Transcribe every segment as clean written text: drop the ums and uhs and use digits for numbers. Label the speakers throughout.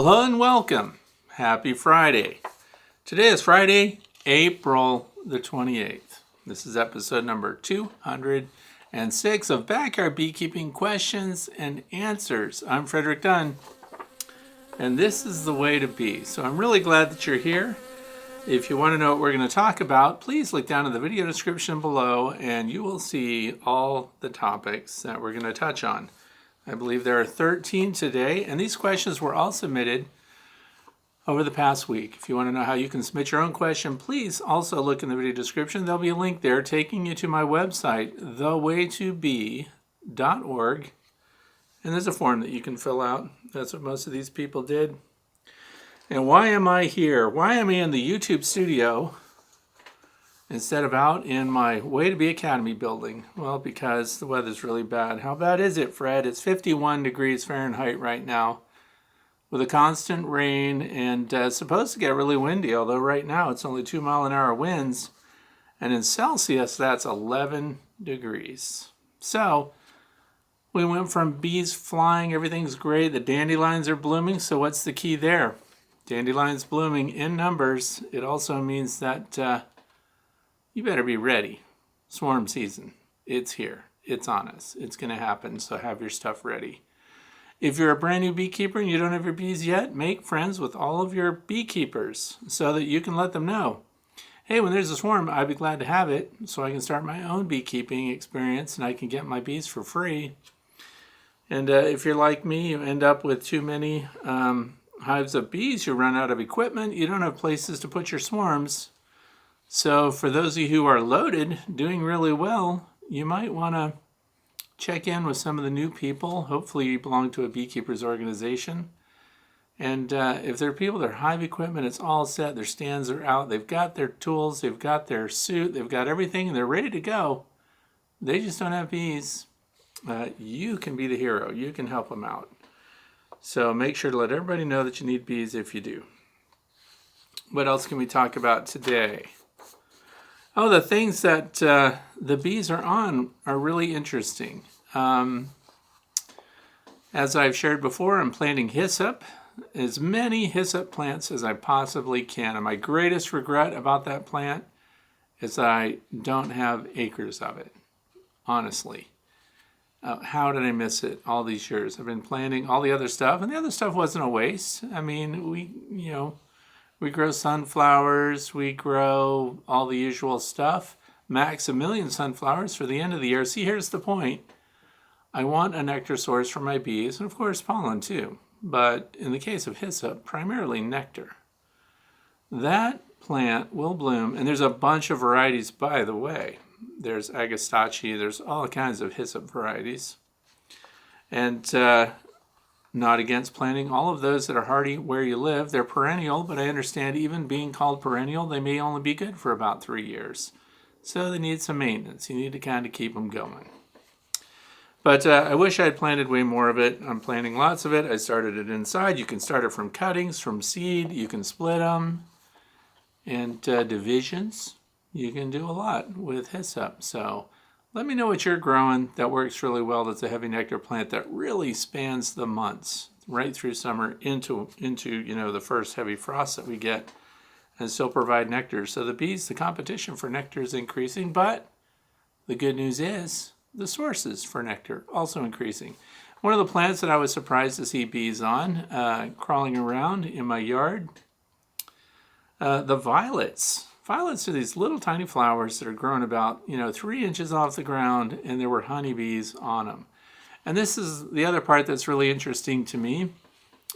Speaker 1: Hello and welcome. Happy Friday. Today is Friday, April the 28th. This is episode number 206 of Backyard Beekeeping Questions and Answers. I'm Frederick Dunn, and this is the way to be. So I'm really glad that you're here. If you want to know what we're going to talk about, please look down in the video description below and you will see all the topics that we're going to touch on. I believe there are 13 today, and these questions were all submitted over the past week. If you want to know how you can submit your own question, please also look in the video description. There'll be a link there taking you to my website, thewaytobee.org, and there's a form that you can fill out. That's what most of these people did. And why am I here? Why am I in the YouTube studio instead of out in my Way to Be Academy building? Well, because the weather's really bad. How bad is it, Fred? It's 51 degrees Fahrenheit right now with a constant rain, and it's supposed to get really windy, although right now it's only 2-mile-an-hour winds. And in Celsius, that's 11 degrees. So we went from bees flying, everything's great, the dandelions are blooming. So what's the key there? Dandelions blooming in numbers. It also means that you better be ready. Swarm season. It's here. It's on us. It's going to happen, so have your stuff ready. If you're a brand new beekeeper and you don't have your bees yet, make friends with all of your beekeepers so that you can let them know, hey, when there's a swarm, I'd be glad to have it so I can start my own beekeeping experience and I can get my bees for free. And if you're like me, you end up with too many hives of bees, you run out of equipment, you don't have places to put your swarms. So for those of you who are loaded, doing really well, you might want to check in with some of the new people. Hopefully you belong to a beekeepers organization. And if there are people, their hive equipment, it's all set, their stands are out, they've got their tools, they've got their suit, they've got everything, and they're ready to go. They just don't have bees. You can be the hero. You can help them out. So make sure to let everybody know that you need bees if you do. What else can we talk about today? Oh, the things that the bees are on are really interesting. As I've shared before, I'm planting hyssop, as many hyssop plants as I possibly can. And my greatest regret about that plant is I don't have acres of it, honestly. How did I miss it all these years? I've been planting all the other stuff, and the other stuff wasn't a waste. I mean, we grow sunflowers, we grow all the usual stuff, max 1 million sunflowers for the end of the year. See, here's the point. I want a nectar source for my bees, and of course pollen too, but in the case of hyssop, primarily nectar. That plant will bloom, and there's a bunch of varieties, by the way. There's agastache, there's all kinds of hyssop varieties. And not against planting all of those that are hardy where you live. They're perennial, but I understand even being called perennial, they may only be good for about 3 years. So they need some maintenance. You need to kind of keep them going. But I wish I had planted way more of it. I'm planting lots of it. I started it inside. You can start it from cuttings, from seed. You can split them. And divisions. You can do a lot with hyssop. So let me know what you're growing that works really well. That's a heavy nectar plant that really spans the months right through summer into the first heavy frost that we get, and still provide nectar. So the bees, the competition for nectar is increasing, but the good news is the sources for nectar also increasing. One of the plants that I was surprised to see bees on, crawling around in my yard, the violets. Violets are these little tiny flowers that are grown about 3 inches off the ground, and there were honeybees on them. And this is the other part that's really interesting to me.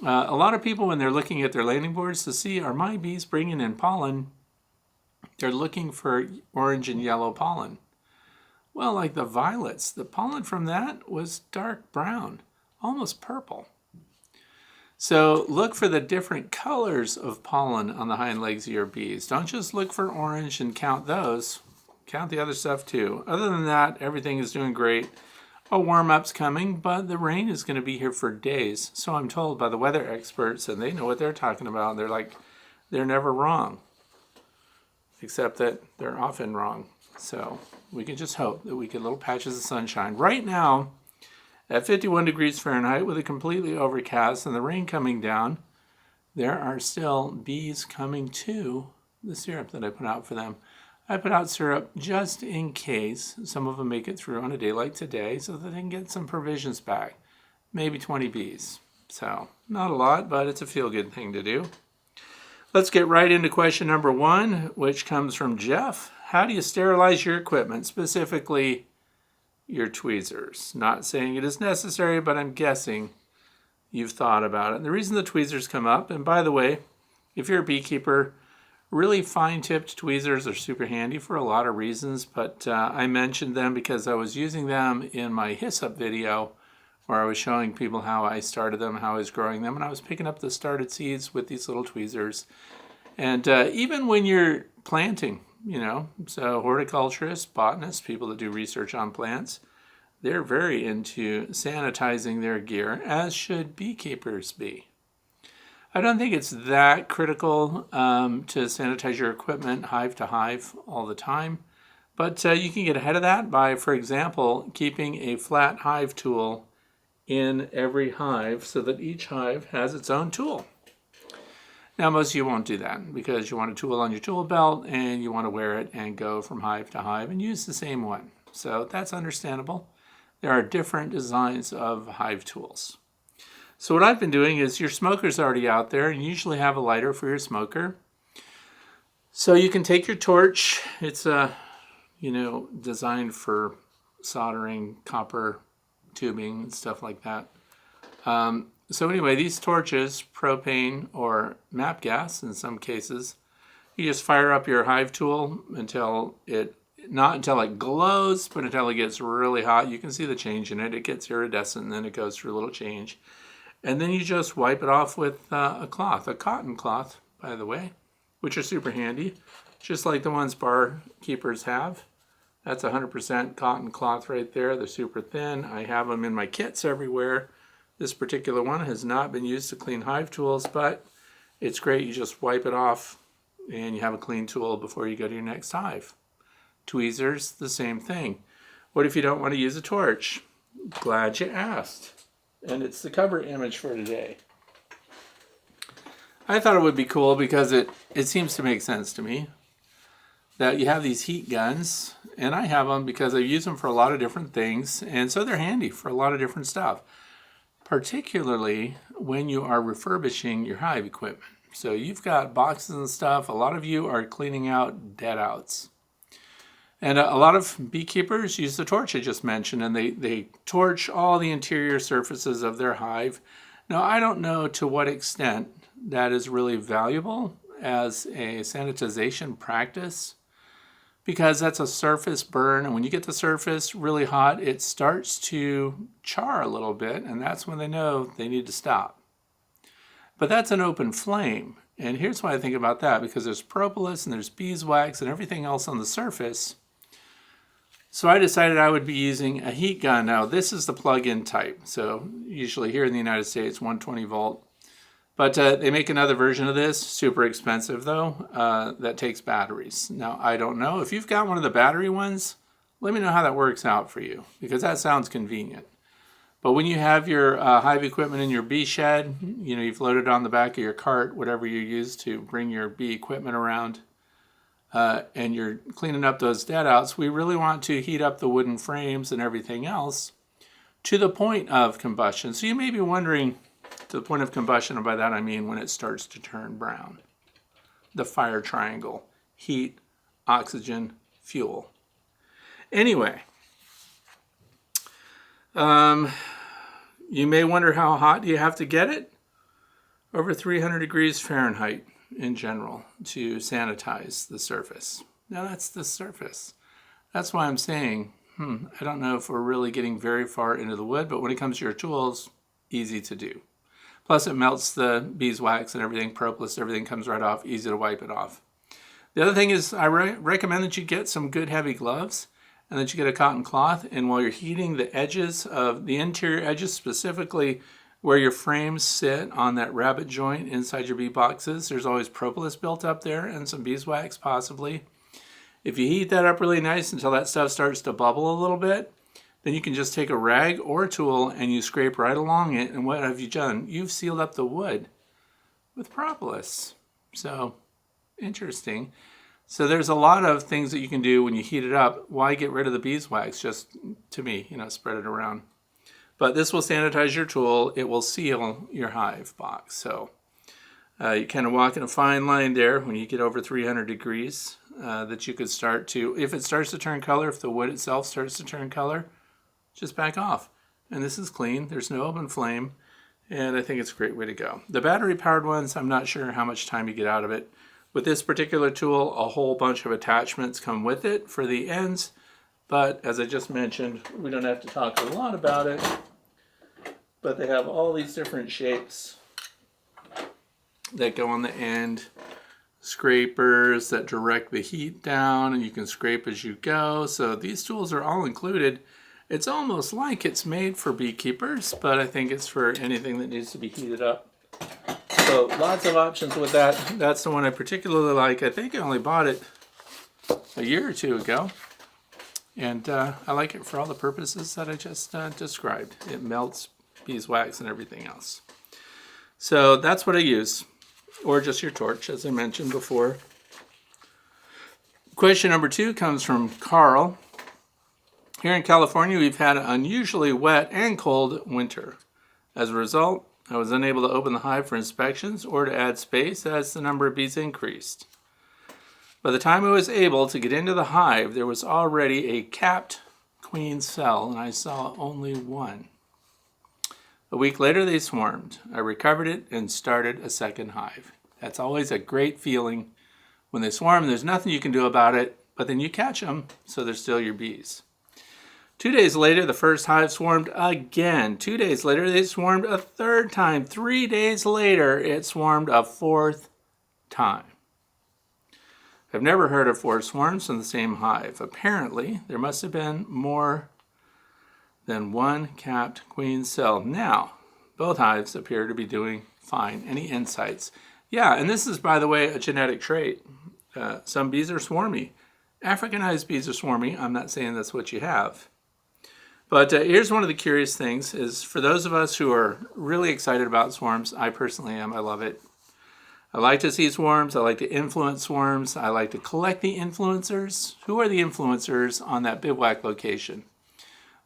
Speaker 1: A lot of people, when they're looking at their landing boards to see, are my bees bringing in pollen, they're looking for orange and yellow pollen. Well, like the violets, the pollen from that was dark brown, almost purple. So look for the different colors of pollen on the hind legs of your bees. Don't just look for orange and count those. Count the other stuff too. Other than that, everything is doing great. A warm-up's coming, but the rain is going to be here for days. So I'm told by the weather experts, and they know what they're talking about. They're never wrong. Except that they're often wrong. So we can just hope that we get little patches of sunshine. Right now, at 51 degrees Fahrenheit with a completely overcast and the rain coming down, there are still bees coming to the syrup that I put out for them. I put out syrup just in case some of them make it through on a day like today so that they can get some provisions back. Maybe 20 bees. So not a lot, but it's a feel-good thing to do. Let's get right into question number 1, which comes from Jeff. How do you sterilize your equipment, specifically your tweezers? Not saying it is necessary, but I'm guessing you've thought about it. And the reason the tweezers come up, and by the way, if you're a beekeeper, really fine-tipped tweezers are super handy for a lot of reasons, but I mentioned them because I was using them in my hyssop video where I was showing people how I started them, how I was growing them, and I was picking up the started seeds with these little tweezers. And even when you're planting, so horticulturists, botanists, people that do research on plants, they're very into sanitizing their gear, as should beekeepers be. I don't think it's that critical to sanitize your equipment hive to hive all the time, but you can get ahead of that by, for example, keeping a flat hive tool in every hive so that each hive has its own tool. Now, most of you won't do that because you want a tool on your tool belt and you want to wear it and go from hive to hive and use the same one. So that's understandable. There are different designs of hive tools. So what I've been doing is your smoker's already out there and you usually have a lighter for your smoker. So you can take your torch. It's designed for soldering copper tubing and stuff like that. So anyway, these torches, propane or MAP gas in some cases, you just fire up your hive tool not until it glows, but until it gets really hot. You can see the change in it. It gets iridescent and then it goes through a little change. And then you just wipe it off with a cloth, a cotton cloth, by the way, which are super handy, just like the ones bar keepers have. That's 100% cotton cloth right there. They're super thin. I have them in my kits everywhere. This particular one has not been used to clean hive tools, but it's great. You just wipe it off and you have a clean tool before you go to your next hive. Tweezers, the same thing. What if you don't want to use a torch? Glad you asked. And it's the cover image for today. I thought it would be cool because it seems to make sense to me that you have these heat guns, and I have them because I use them for a lot of different things, and so they're handy for a lot of different stuff, particularly when you are refurbishing your hive equipment. So you've got boxes and stuff. A lot of you are cleaning out dead outs. And a lot of beekeepers use the torch I just mentioned, and they torch all the interior surfaces of their hive. Now, I don't know to what extent that is really valuable as a sanitization practice, because that's a surface burn, and when you get the surface really hot, it starts to char a little bit, and that's when they know they need to stop. But that's an open flame, and here's why I think about that, because there's propolis and there's beeswax and everything else on the surface. So I decided I would be using a heat gun. Now, this is the plug-in type, so usually here in the United States, 120 volt. But they make another version of this, super expensive though, that takes batteries. Now, I don't know. If you've got one of the battery ones, let me know how that works out for you, because that sounds convenient. But when you have your hive equipment in your bee shed, you've loaded on the back of your cart, whatever you use to bring your bee equipment around, and you're cleaning up those dead outs, we really want to heat up the wooden frames and everything else to the point of combustion. So you may be wondering, to the point of combustion, and by that I mean when it starts to turn brown. The fire triangle: heat, oxygen, fuel. Anyway, you may wonder, how hot do you have to get it? Over 300 degrees Fahrenheit in general to sanitize the surface. Now that's the surface. That's why I'm saying, I don't know if we're really getting very far into the wood, but when it comes to your tools, easy to do. Plus it melts the beeswax and everything, propolis, everything comes right off, easy to wipe it off. The other thing is I recommend that you get some good heavy gloves and that you get a cotton cloth, and while you're heating the edges of the interior edges, specifically where your frames sit on that rabbet joint inside your bee boxes, there's always propolis built up there and some beeswax possibly. If you heat that up really nice until that stuff starts to bubble a little bit, then you can just take a rag or a tool and you scrape right along it, and what have you done? You've sealed up the wood. with propolis. So interesting. So there's a lot of things that you can do when you heat it up. Why get rid of the beeswax? Just, to me, spread it around. But this will sanitize your tool. It will seal your hive box. So you kind of walk in a fine line there when you get over 300 degrees that you could start to, if it starts to turn color, if the wood itself starts to turn color, just back off. And this is clean. There's no open flame. And I think it's a great way to go. The battery-powered ones, I'm not sure how much time you get out of it. With this particular tool, a whole bunch of attachments come with it for the ends. But as I just mentioned, we don't have to talk a lot about it. But they have all these different shapes that go on the end. Scrapers that direct the heat down, and you can scrape as you go. So these tools are all included. It's almost like it's made for beekeepers, but I think it's for anything that needs to be heated up. So lots of options with that. That's the one I particularly like. I think I only bought it a year or two ago. And I like it for all the purposes that I just described. It melts beeswax and everything else. So that's what I use. Or just your torch, as I mentioned before. Question number 2 comes from Carl. Here in California, we've had an unusually wet and cold winter. As a result, I was unable to open the hive for inspections or to add space as the number of bees increased. By the time I was able to get into the hive, there was already a capped queen cell, and I saw only one. A week later, they swarmed. I recovered it and started a second hive. That's always a great feeling. When they swarm, there's nothing you can do about it, but then you catch them, so they're still your bees. 2 days later, the first hive swarmed again. 2 days later, they swarmed a third time. 3 days later, it swarmed a fourth time. I've never heard of 4 swarms in the same hive. Apparently, there must have been more than one capped queen cell. Now, both hives appear to be doing fine. Any insights? Yeah, and this is, by the way, a genetic trait. Some bees are swarmy. Africanized bees are swarmy. I'm not saying that's what you have. But here's one of the curious things is for those of us who are really excited about swarms, I personally am. I love it. I like to see swarms. I like to influence swarms. I like to collect the influencers. Who are the influencers on that bivouac location?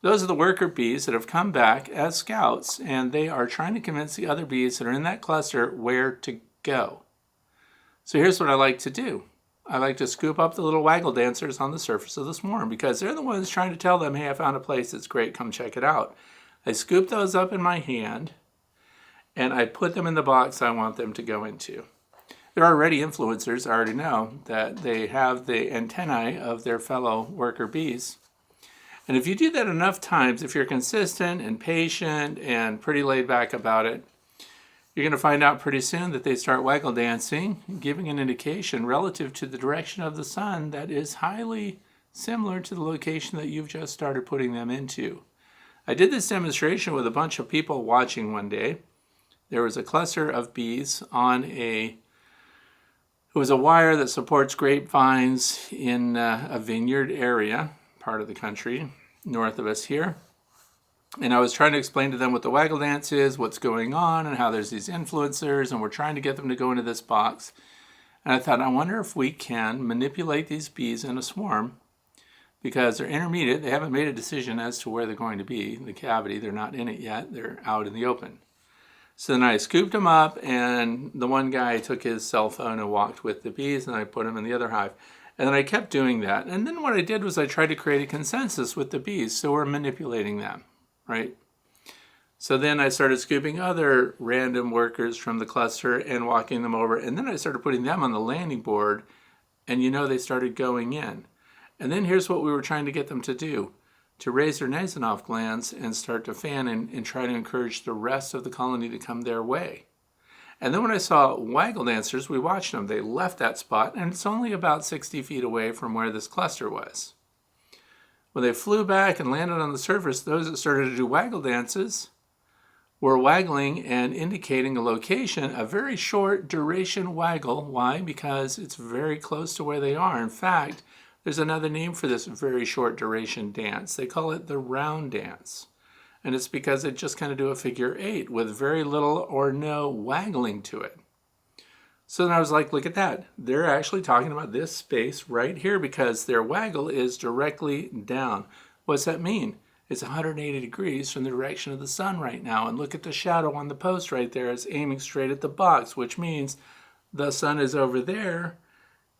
Speaker 1: Those are the worker bees that have come back as scouts, and they are trying to convince the other bees that are in that cluster where to go. So here's what I like to do. I like to scoop up the little waggle dancers on the surface of the swarm because they're the ones trying to tell them, hey, I found a place that's great, come check it out. I scoop those up in my hand and I put them in the box I want them to go into. They're already influencers. I already know that they have the antennae of their fellow worker bees. And if you do that enough times, if you're consistent and patient and pretty laid back about it, you're going to find out pretty soon that they start waggle dancing, giving an indication relative to the direction of the sun that is highly similar to the location that you've just started putting them into. I did this demonstration with a bunch of people watching one day. There was a cluster of bees on it was a wire that supports grapevines in a vineyard area, part of the country, north of us here. And I was trying to explain to them what the waggle dance is, what's going on, and how there's these influencers, and we're trying to get them to go into this box. And I thought, I wonder if we can manipulate these bees in a swarm, because they're intermediate. They haven't made a decision as to where they're going to be. The cavity, they're not in it yet. They're out in the open. So then I scooped them up, and the one guy took his cell phone and walked with the bees, and I put them in the other hive. And then I kept doing that. And then what I did was I tried to create a consensus with the bees, so we're manipulating them. Right? So then I started scooping other random workers from the cluster and walking them over. And then I started putting them on the landing board. And they started going in. And then here's what we were trying to get them to do. To raise their Nasonoff glands and start to fan and try to encourage the rest of the colony to come their way. And then when I saw waggle dancers, we watched them. They left that spot. And it's only about 60 feet away from where this cluster was. When they flew back and landed on the surface, those that started to do waggle dances were waggling and indicating a location, a very short duration waggle. Why? Because it's very close to where they are. In fact, there's another name for this very short duration dance. They call it the round dance. And it's because they just kind of do a figure 8 with very little or no waggling to it. So then I was like, look at that. They're actually talking about this space right here because their waggle is directly down. What's that mean? It's 180 degrees from the direction of the sun right now. And look at the shadow on the post right there. It's aiming straight at the box, which means the sun is over there.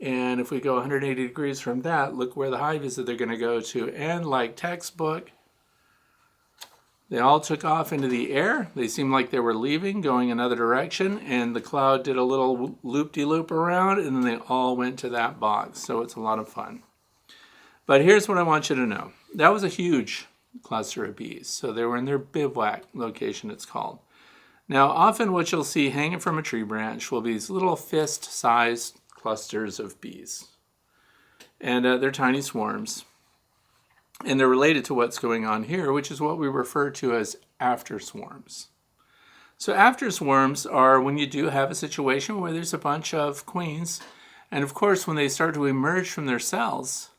Speaker 1: And if we go 180 degrees from that, look where the hive is that they're going to go to. And like textbook, they all took off into the air. They seemed like they were leaving, going another direction, and the cloud did a little loop-de-loop around, and then they all went to that box. So it's a lot of fun. But here's what I want you to know. That was a huge cluster of bees. So they were in their bivouac location, it's called. Now, often what you'll see hanging from a tree branch will be these little fist-sized clusters of bees. And they're tiny swarms. And they're related to what's going on here, which is what we refer to as after swarms. So after swarms are when you do have a situation where there's a bunch of queens. And of course, when they start to emerge from their cells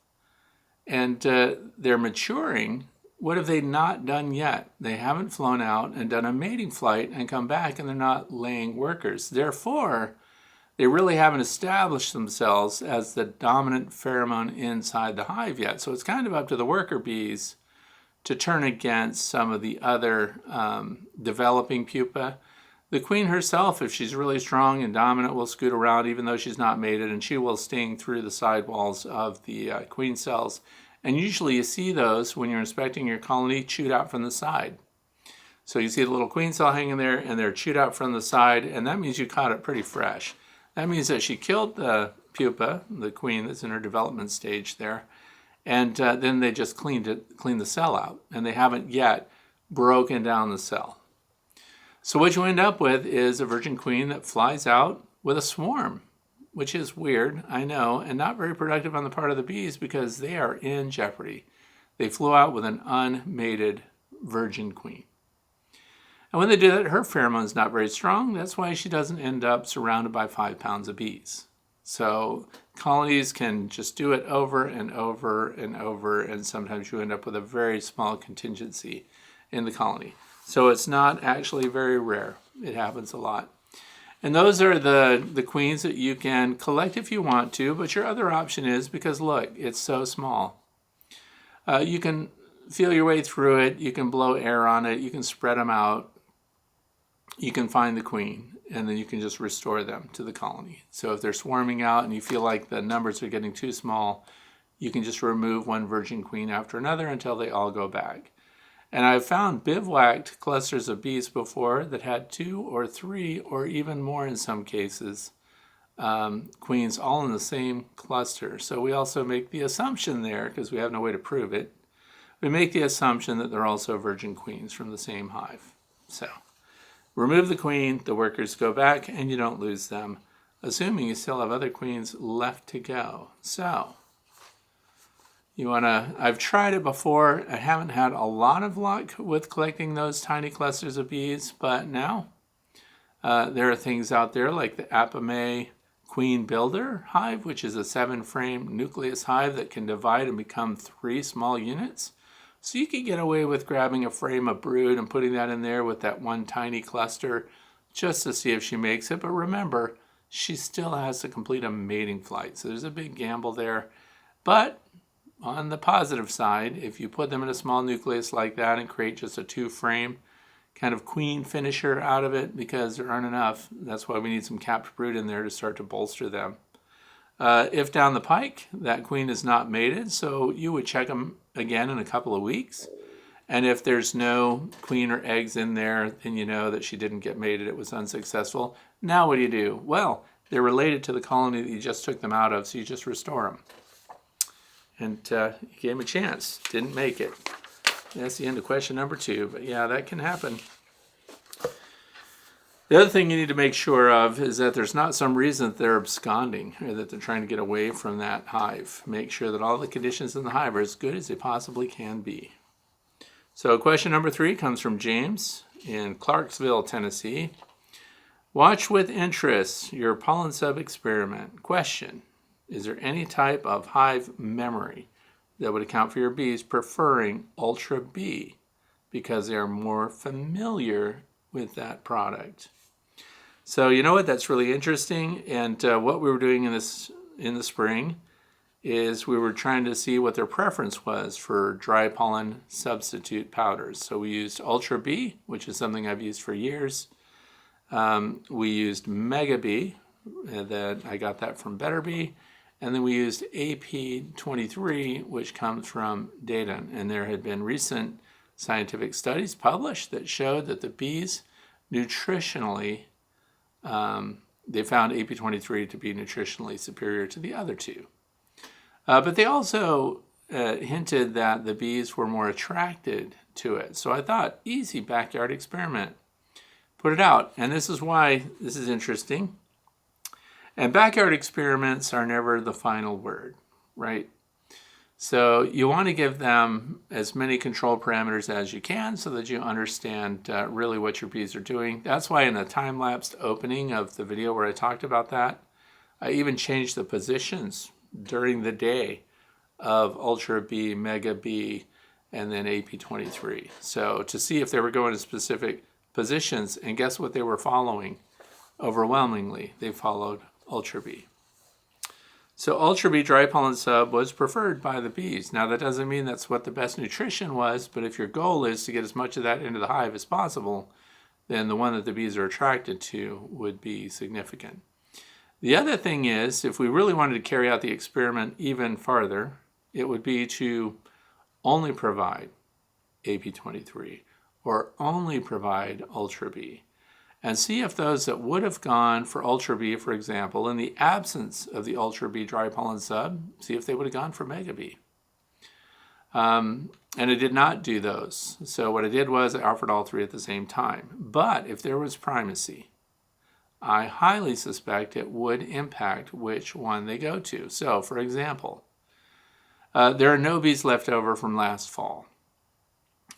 Speaker 1: and they're maturing, what have they not done yet? They haven't flown out and done a mating flight and come back, and they're not laying workers. Therefore, they really haven't established themselves as the dominant pheromone inside the hive yet. So it's kind of up to the worker bees to turn against some of the other developing pupa. The queen herself, if she's really strong and dominant, will scoot around even though she's not mated, and she will sting through the side walls of the queen cells. And usually you see those when you're inspecting your colony chewed out from the side. So you see the little queen cell hanging there, and they're chewed out from the side, and that means you caught it pretty fresh. That means that she killed the pupa, the queen that's in her development stage there, and then they just cleaned the cell out, and they haven't yet broken down the cell. So what you end up with is a virgin queen that flies out with a swarm, which is weird, I know, and not very productive on the part of the bees because they are in jeopardy. They flew out with an unmated virgin queen. And when they do that, her pheromone's not very strong. That's why she doesn't end up surrounded by 5 pounds of bees. So colonies can just do it over and over and over, and sometimes you end up with a very small contingency in the colony. So it's not actually very rare. It happens a lot. And those are the queens that you can collect if you want to, but your other option is, because look, it's so small. You can feel your way through it. You can blow air on it. You can spread them out. You can find the queen, and then you can just restore them to the colony. So if they're swarming out and you feel like the numbers are getting too small, you can just remove one virgin queen after another until they all go back. And I've found bivouacked clusters of bees before that had 2 or 3 or even more in some cases, queens all in the same cluster. So we also make the assumption there, because we have no way to prove it, we make the assumption that they're also virgin queens from the same hive. So remove the queen, the workers go back, and you don't lose them, assuming you still have other queens left to go. So I've tried it before. I haven't had a lot of luck with collecting those tiny clusters of bees, but now there are things out there like the Apame Queen Builder hive, which is a 7-frame nucleus hive that can divide and become 3 small units. So you can get away with grabbing a frame of brood and putting that in there with that one tiny cluster just to see if she makes it. But remember, she still has to complete a mating flight. So there's a big gamble there. But on the positive side, if you put them in a small nucleus like that and create just a 2-frame kind of queen finisher out of it, because there aren't enough, that's why we need some capped brood in there to start to bolster them. If down the pike, that queen is not mated, so you would check them again in a couple of weeks. And if there's no queen or eggs in there, then you know that she didn't get mated, it was unsuccessful. Now what do? Well, they're related to the colony that you just took them out of, so you just restore them. And you gave them a chance, didn't make it. That's the end of question number 2, but yeah, that can happen. The other thing you need to make sure of is that there's not some reason that they're absconding or that they're trying to get away from that hive. Make sure that all the conditions in the hive are as good as they possibly can be. So question number 3 comes from James in Clarksville, Tennessee. Watch with interest your pollen sub experiment. Question: is there any type of hive memory that would account for your bees preferring Ultra B because they are more familiar with that product? So you know what? That's really interesting. And what we were doing in the spring is we were trying to see what their preference was for dry pollen substitute powders. So we used Ultra B, which is something I've used for years. We used Mega B, that I got that from Better Bee. And then we used AP23, which comes from Dayton. And there had been recent scientific studies published that showed that the bees nutritionally, they found AP23 to be nutritionally superior to the other two. But they also hinted that the bees were more attracted to it. So I thought, easy backyard experiment. Put it out. And this is why this is interesting. And backyard experiments are never the final word, right? So you want to give them as many control parameters as you can so that you understand really what your bees are doing. That's why in the time-lapsed opening of the video where I talked about that, I even changed the positions during the day of Ultra B, Mega B, and then AP23. So to see if they were going to specific positions, and guess what they were following? Overwhelmingly, they followed Ultra B. So Ultra B dry pollen sub was preferred by the bees. Now that doesn't mean that's what the best nutrition was, but if your goal is to get as much of that into the hive as possible, then the one that the bees are attracted to would be significant. The other thing is, if we really wanted to carry out the experiment even farther, it would be to only provide AP23 or only provide Ultra B, and see if those that would have gone for Ultra B, for example, in the absence of the Ultra B dry pollen sub, see if they would have gone for Mega B. And I did not do those. So what I did was I offered all three at the same time. But if there was primacy, I highly suspect it would impact which one they go to. So, for example, there are no bees left over from last fall.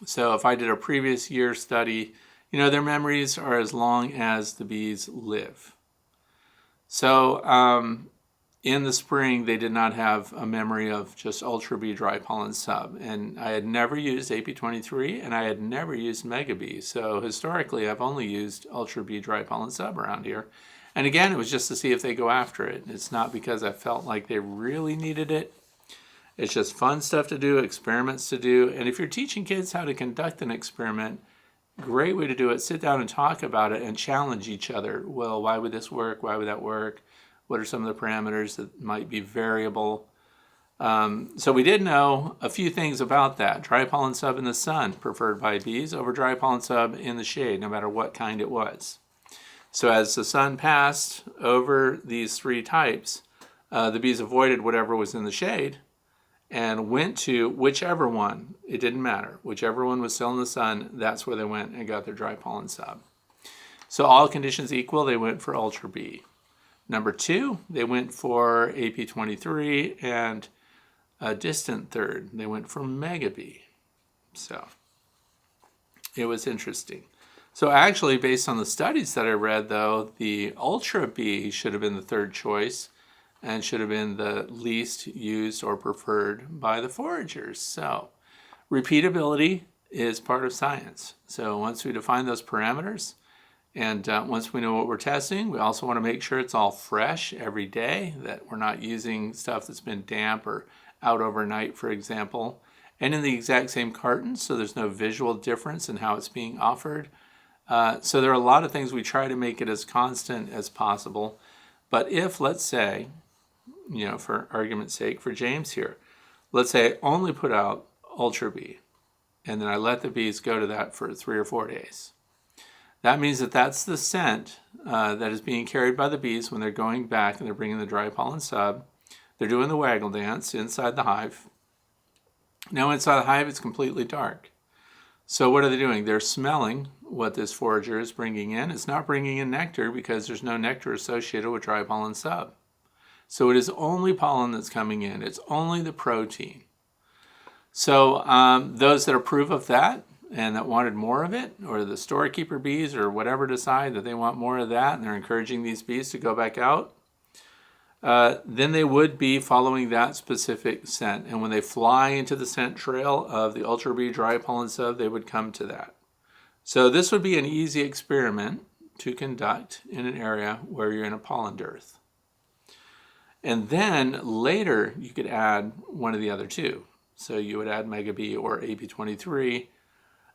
Speaker 1: So if I did a previous year study, you know, their memories are as long as the bees live. So in the spring, they did not have a memory of just Ultra B dry pollen sub. And I had never used AP23 and I had never used Mega B. So historically, I've only used Ultra B dry pollen sub around here. And again, it was just to see if they go after it. It's not because I felt like they really needed it. It's just fun stuff to do, experiments to do. And if you're teaching kids how to conduct an experiment, great way to do it. Sit down and talk about it and challenge each other. Well, why would this work? Why would that work? What are some of the parameters that might be variable? So we did know a few things about that. Dry pollen sub in the sun preferred by bees over dry pollen sub in the shade, no matter what kind it was. So as the sun passed over these three types, the bees avoided whatever was in the shade and went to whichever one. It didn't matter. Whichever one was still in the sun, that's where they went and got their dry pollen sub. So all conditions equal, they went for Ultra B. Number two, they went for AP23, and a distant third, they went for Mega B. So it was interesting. So actually, based on the studies that I read, though, the Ultra B should have been the third choice and should have been the least used or preferred by the foragers. So repeatability is part of science. So once we define those parameters, and once we know what we're testing, we also want to make sure it's all fresh every day, that we're not using stuff that's been damp or out overnight, for example, and in the exact same carton, so there's no visual difference in how it's being offered. So there are a lot of things we try to make it as constant as possible. But if, let's say, you know, for argument's sake, for James here, let's say I only put out Ultra B, and then I let the bees go to that for 3 or 4 days. That means that that's the scent that is being carried by the bees when they're going back and they're bringing the dry pollen sub. They're doing the waggle dance inside the hive. Now inside the hive, it's completely dark. So what are they doing? They're smelling what this forager is bringing in. It's not bringing in nectar because there's no nectar associated with dry pollen sub. So it is only pollen that's coming in. It's only the protein. So those that approve of that and that wanted more of it, or the storekeeper bees or whatever decide that they want more of that and they're encouraging these bees to go back out, then they would be following that specific scent. And when they fly into the scent trail of the Ultra B dry pollen sub, they would come to that. So this would be an easy experiment to conduct in an area where you're in a pollen dearth. And then later you could add one of the other two. So you would add Mega B or AP23,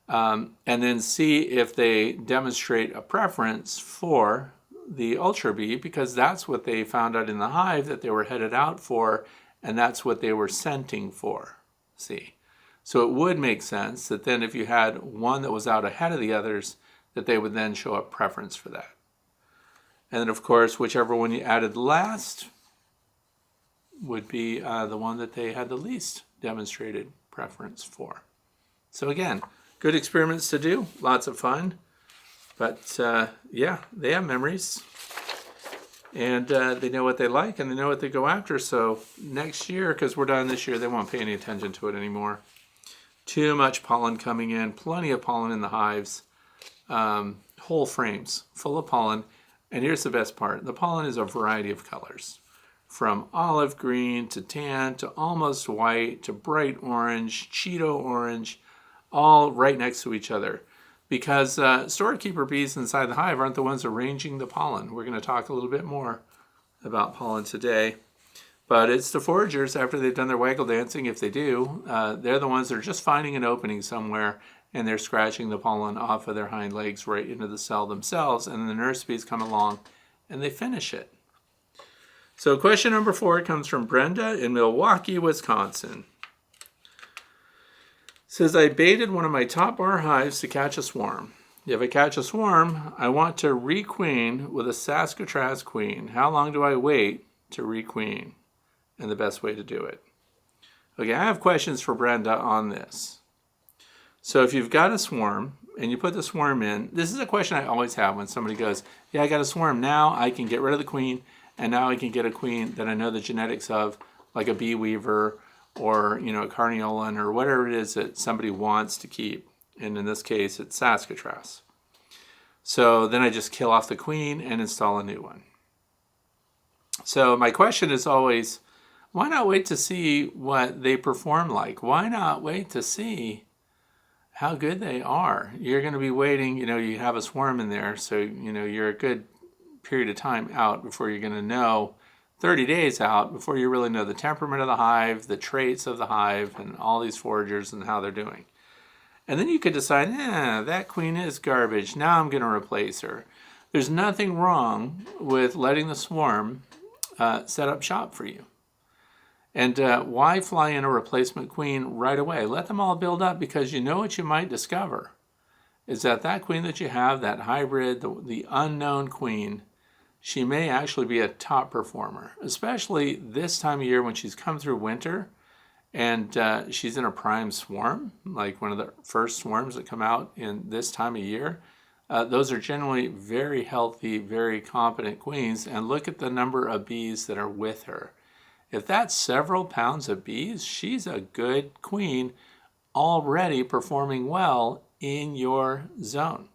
Speaker 1: and then see if they demonstrate a preference for the Ultra Bee, because that's what they found out in the hive that they were headed out for, and that's what they were scenting for. See? So it would make sense that then if you had one that was out ahead of the others, that they would then show a preference for that. And then of course, whichever one you added last would be the one that they had the least demonstrated preference for. So again, good experiments to do, lots of fun. But yeah, they have memories, and they know what they like and they know what they go after. So next year, because we're done this year, they won't pay any attention to it anymore. Too much pollen coming in, plenty of pollen in the hives, whole frames full of pollen. And here's the best part. The pollen is a variety of colors, from olive green to tan to almost white to bright orange, Cheeto orange, all right next to each other. Because storekeeper bees inside the hive aren't the ones arranging the pollen. We're going to talk a little bit more about pollen today. But it's the foragers, after they've done their waggle dancing, if they do, they're the ones that are just finding an opening somewhere, and they're scratching the pollen off of their hind legs right into the cell themselves, and then the nurse bees come along and they finish it. So question number 4 comes from Brenda in Milwaukee, Wisconsin. Says, I baited one of my top bar hives to catch a swarm. If I catch a swarm, I want to requeen with a Saskatraz Queen. How long do I wait to requeen? And the best way to do it. Okay, I have questions for Brenda on this. So if you've got a swarm and you put the swarm in, this is a question I always have when somebody goes, yeah, I got a swarm. Now I can get rid of the queen, and now I can get a queen that I know the genetics of, like a bee weaver, or a carniolan, or whatever it is that somebody wants to keep. And in this case, it's Saskatraz. So then I just kill off the queen and install a new one. So my question is always, why not wait to see what they perform like? Why not wait to see how good they are? You're going to be waiting, you have a swarm in there, so you're a good period of time out before you're going to know, 30 days out before you really know the temperament of the hive, the traits of the hive, and all these foragers and how they're doing. And then you could decide, that queen is garbage. Now I'm going to replace her. There's nothing wrong with letting the swarm set up shop for you. And why fly in a replacement queen right away? Let them all build up, because you know what you might discover is that queen that you have, that hybrid, the unknown queen, she may actually be a top performer, especially this time of year when she's come through winter and she's in a prime swarm, like one of the first swarms that come out in this time of year. Those are generally very healthy, very competent queens, and look at the number of bees that are with her. If that's several pounds of bees, she's a good queen already performing well in your zone.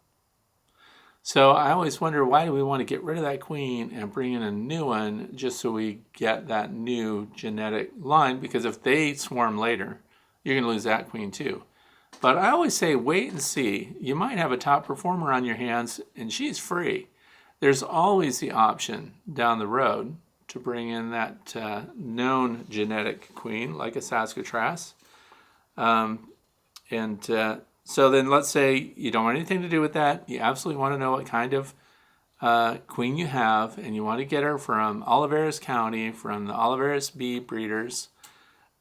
Speaker 1: So I always wonder, why do we want to get rid of that queen and bring in a new one just so we get that new genetic line? Because if they swarm later, you're going to lose that queen too. But I always say wait and see. You might have a top performer on your hands and she's free. There's always the option down the road to bring in that known genetic queen, like a Saskatraz. So then let's say you don't want anything to do with that. You absolutely want to know what kind of queen you have, and you want to get her from Oliveras County, from the Oliveras bee breeders.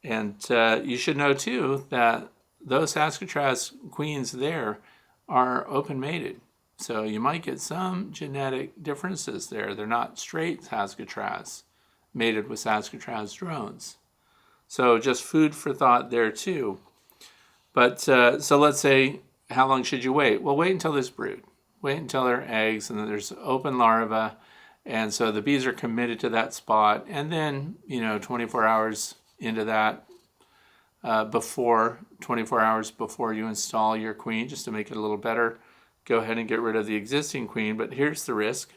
Speaker 1: And you should know too that those Saskatraz queens there are open mated. So you might get some genetic differences there. They're not straight Saskatraz mated with Saskatraz drones. So just food for thought there too. But so let's say, how long should you wait? Well, wait until there's brood. Wait until there are eggs and then there's open larvae. And so the bees are committed to that spot. And then, 24 hours into that, 24 hours before you install your queen, just to make it a little better, go ahead and get rid of the existing queen. But here's the risk.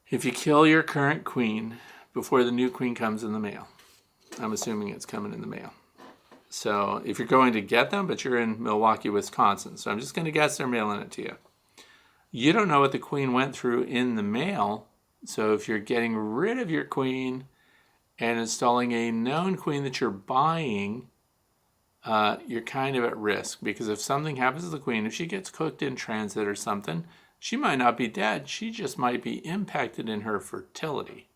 Speaker 1: If you kill your current queen before the new queen comes in the mail, I'm assuming it's coming in the mail. So if you're going to get them, but you're in Milwaukee, Wisconsin, so I'm just going to guess they're mailing it to you. You don't know what the queen went through in the male. So if you're getting rid of your queen and installing a known queen that you're buying, you're kind of at risk, because if something happens to the queen, if she gets cooked in transit or something, she might not be dead. She just might be impacted in her fertility.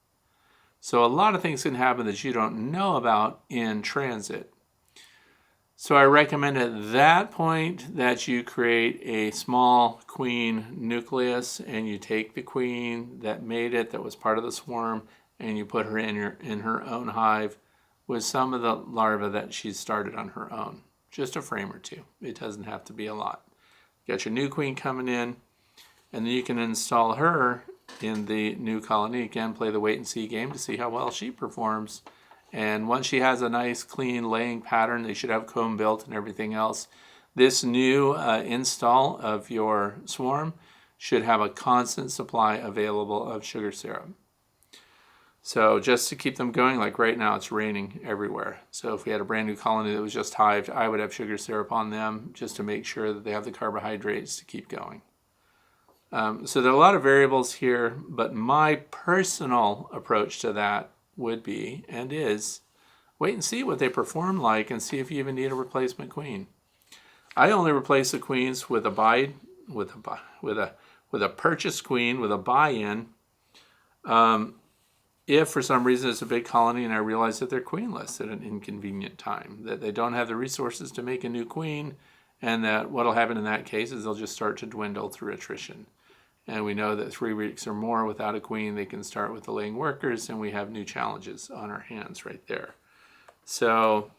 Speaker 1: So a lot of things can happen that you don't know about in transit. So I recommend at that point that you create a small queen nucleus, and you take the queen that made it, that was part of the swarm, and you put her in her own hive with some of the larvae that she started on her own. Just a frame or two. It doesn't have to be a lot. You got your new queen coming in, and then you can install her in the new colony. Again, play the wait and see game to see how well she performs. And once she has a nice clean laying pattern, they should have comb built and everything else. This new install of your swarm should have a constant supply available of sugar syrup. So just to keep them going, like right now it's raining everywhere. So if we had a brand new colony that was just hived, I would have sugar syrup on them just to make sure that they have the carbohydrates to keep going. So there are a lot of variables here, but my personal approach to that would be, and is, wait and see what they perform like and see if you even need a replacement queen. I only replace the queens with a purchased queen with a buy-in. If for some reason it's a big colony and I realize that they're queenless at an inconvenient time, that they don't have the resources to make a new queen, and that what'll happen in that case is they'll just start to dwindle through attrition. And we know that 3 weeks or more without a queen, they can start with the laying workers, and we have new challenges on our hands right there. So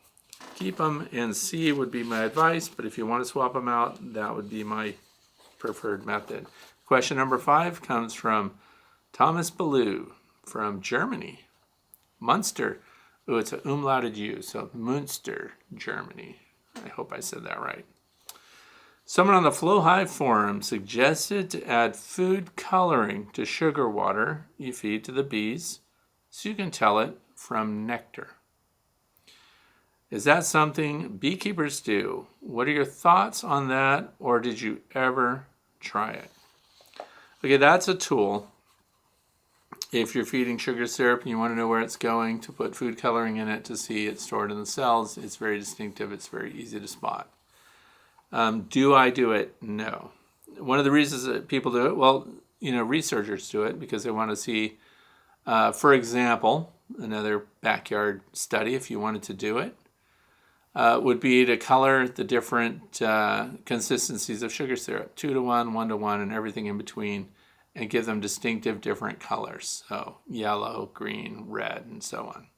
Speaker 1: keep them and see would be my advice, but if you want to swap them out, that would be my preferred method. Question number 5 comes from Thomas Ballou from Germany. Munster. Oh, it's an umlauted U, so Munster, Germany. I hope I said that right. Someone on the Flow Hive forum suggested to add food coloring to sugar water you feed to the bees so you can tell it from nectar. Is that something beekeepers do? What are your thoughts on that, or did you ever try it? Okay, that's a tool. If you're feeding sugar syrup and you want to know where it's going, to put food coloring in it to see it stored in the cells. It's very distinctive. It's very easy to spot. Do I do it? No. One of the reasons that people do it, well, researchers do it because they want to see, for example, another backyard study, if you wanted to do it, would be to color the different consistencies of sugar syrup, 2 to 1, 1 to 1, and everything in between, and give them distinctive different colors. So yellow, green, red, and so on.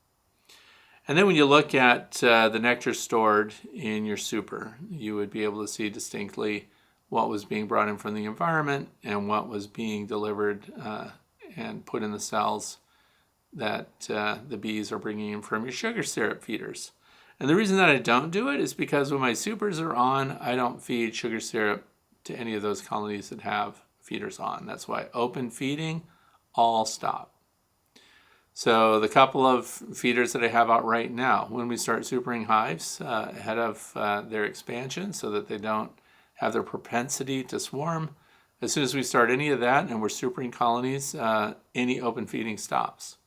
Speaker 1: And then when you look at the nectar stored in your super, you would be able to see distinctly what was being brought in from the environment and what was being delivered and put in the cells that the bees are bringing in from your sugar syrup feeders. And the reason that I don't do it is because when my supers are on, I don't feed sugar syrup to any of those colonies that have feeders on. That's why open feeding, all stop. So the couple of feeders that I have out right now, when we start supering hives ahead of their expansion so that they don't have their propensity to swarm, as soon as we start any of that and we're supering colonies, any open feeding stops.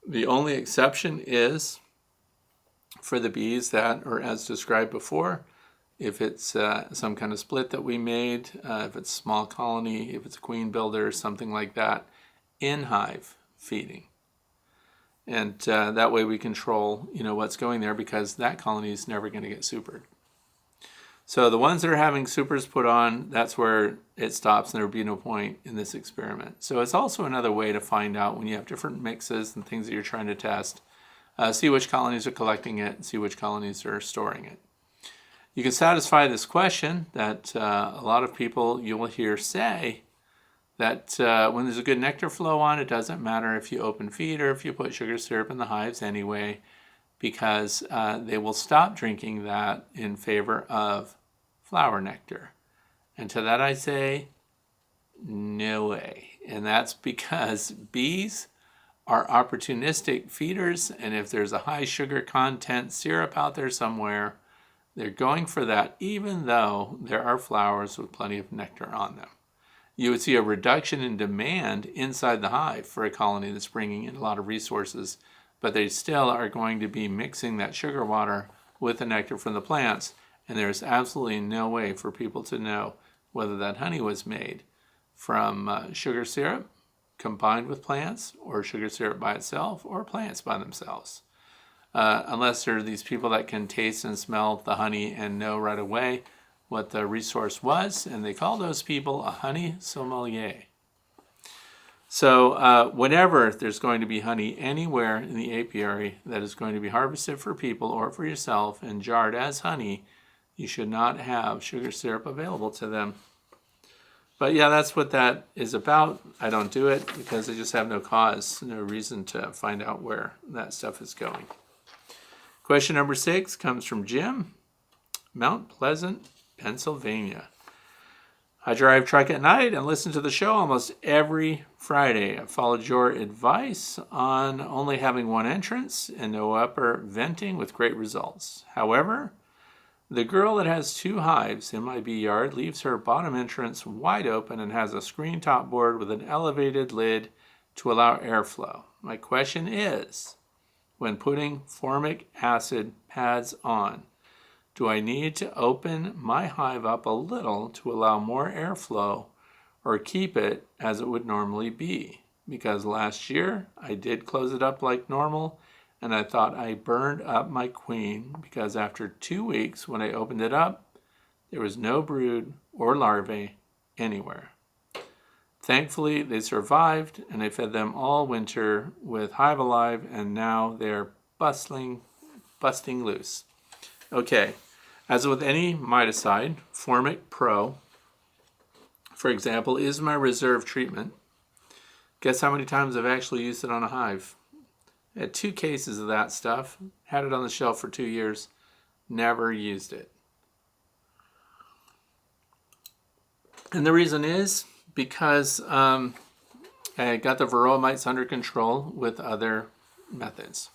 Speaker 1: The only exception is for the bees that are as described before. If it's some kind of split that we made, if it's a small colony, if it's a queen builder, something like that, in hive feeding. And that way we control, what's going there, because that colony is never going to get supered. So the ones that are having supers put on, that's where it stops, and there would be no point in this experiment. So it's also another way to find out when you have different mixes and things that you're trying to test, see which colonies are collecting it, and see which colonies are storing it. You can satisfy this question that a lot of people you will hear say, that when there's a good nectar flow on, it doesn't matter if you open feed or if you put sugar syrup in the hives anyway, because they will stop drinking that in favor of flower nectar. And to that I say, no way. And that's because bees are opportunistic feeders, and if there's a high sugar content syrup out there somewhere, they're going for that, even though there are flowers with plenty of nectar on them. you would see a reduction in demand inside the hive for a colony that's bringing in a lot of resources, but they still are going to be mixing that sugar water with the nectar from the plants, and there's absolutely no way for people to know whether that honey was made from sugar syrup combined with plants, or sugar syrup by itself, or plants by themselves. Unless there are these people that can taste and smell the honey and know right away what the resource was, and they call those people a honey sommelier. So whenever there's going to be honey anywhere in the apiary that is going to be harvested for people or for yourself and jarred as honey, you should not have sugar syrup available to them. But yeah, that's what that is about. I don't do it because I just have no cause, no reason to find out where that stuff is going. Question number 6 comes from Jim, Mount Pleasant, Pennsylvania. I drive truck at night and listen to the show almost every Friday. I followed your advice on only having one entrance and no upper venting with great results. However, the girl that has 2 hives in my bee yard leaves her bottom entrance wide open and has a screen top board with an elevated lid to allow airflow. My question is, when putting formic acid pads on, do I need to open my hive up a little to allow more airflow, or keep it as it would normally be? Because last year I did close it up like normal, and I thought I burned up my queen because after 2 weeks when I opened it up, there was no brood or larvae anywhere. Thankfully, they survived, and I fed them all winter with Hive Alive, and now they're busting loose. Okay, as with any miticide, Formic Pro, for example, is my reserve treatment. Guess how many times I've actually used it on a hive? I had 2 cases of that stuff, had it on the shelf for 2 years, never used it. And the reason is because I got the varroa mites under control with other methods.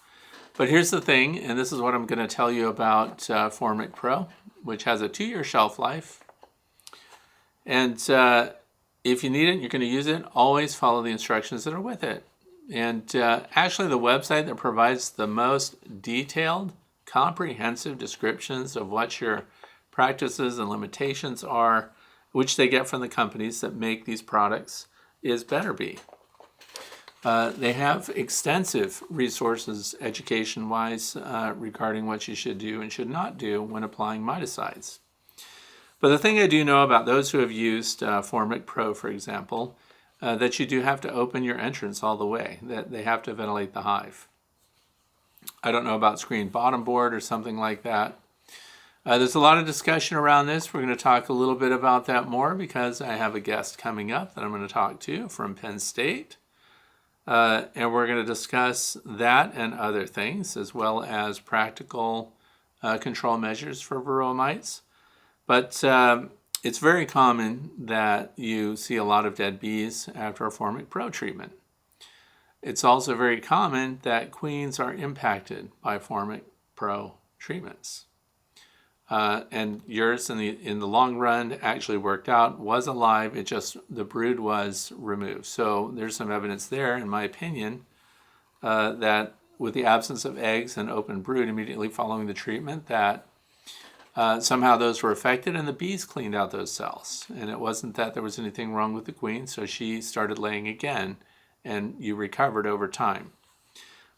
Speaker 1: But here's the thing, and this is what I'm going to tell you about Formic Pro, which has a 2-year shelf life. And if you need it, you're going to use it, always follow the instructions that are with it. And actually the website that provides the most detailed, comprehensive descriptions of what your practices and limitations are, which they get from the companies that make these products, is Better Bee. They have extensive resources education-wise regarding what you should do and should not do when applying miticides. But the thing I do know about those who have used Formic Pro, for example, that you do have to open your entrance all the way, that they have to ventilate the hive. I don't know about screen bottom board or something like that. There's a lot of discussion around this. We're going to talk a little bit about that more because I have a guest coming up that I'm going to talk to from Penn State. And we're going to discuss that and other things, as well as practical control measures for varroa mites. But it's very common that you see a lot of dead bees after a Formic Pro treatment. It's also very common that queens are impacted by Formic Pro treatments. And yours in the long run actually worked out, was alive, it just, the brood was removed. So there's some evidence there, in my opinion, that with the absence of eggs and open brood immediately following the treatment, that somehow those were affected and the bees cleaned out those cells. And it wasn't that there was anything wrong with the queen, so she started laying again and you recovered over time.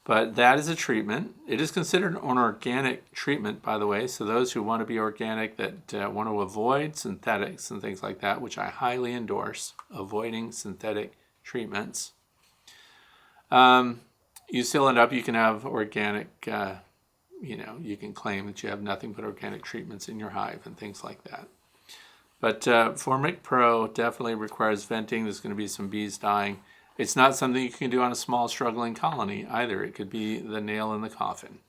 Speaker 1: But that is a treatment. It is considered an organic treatment, by the way, so those who want to be organic, that want to avoid synthetics and things like that, which I highly endorse, avoiding synthetic treatments. You still end up, you can have organic, you can claim that you have nothing but organic treatments in your hive and things like that. But Formic Pro definitely requires venting. There's going to be some bees dying. It's not something you can do on a small struggling colony either. It could be the nail in the coffin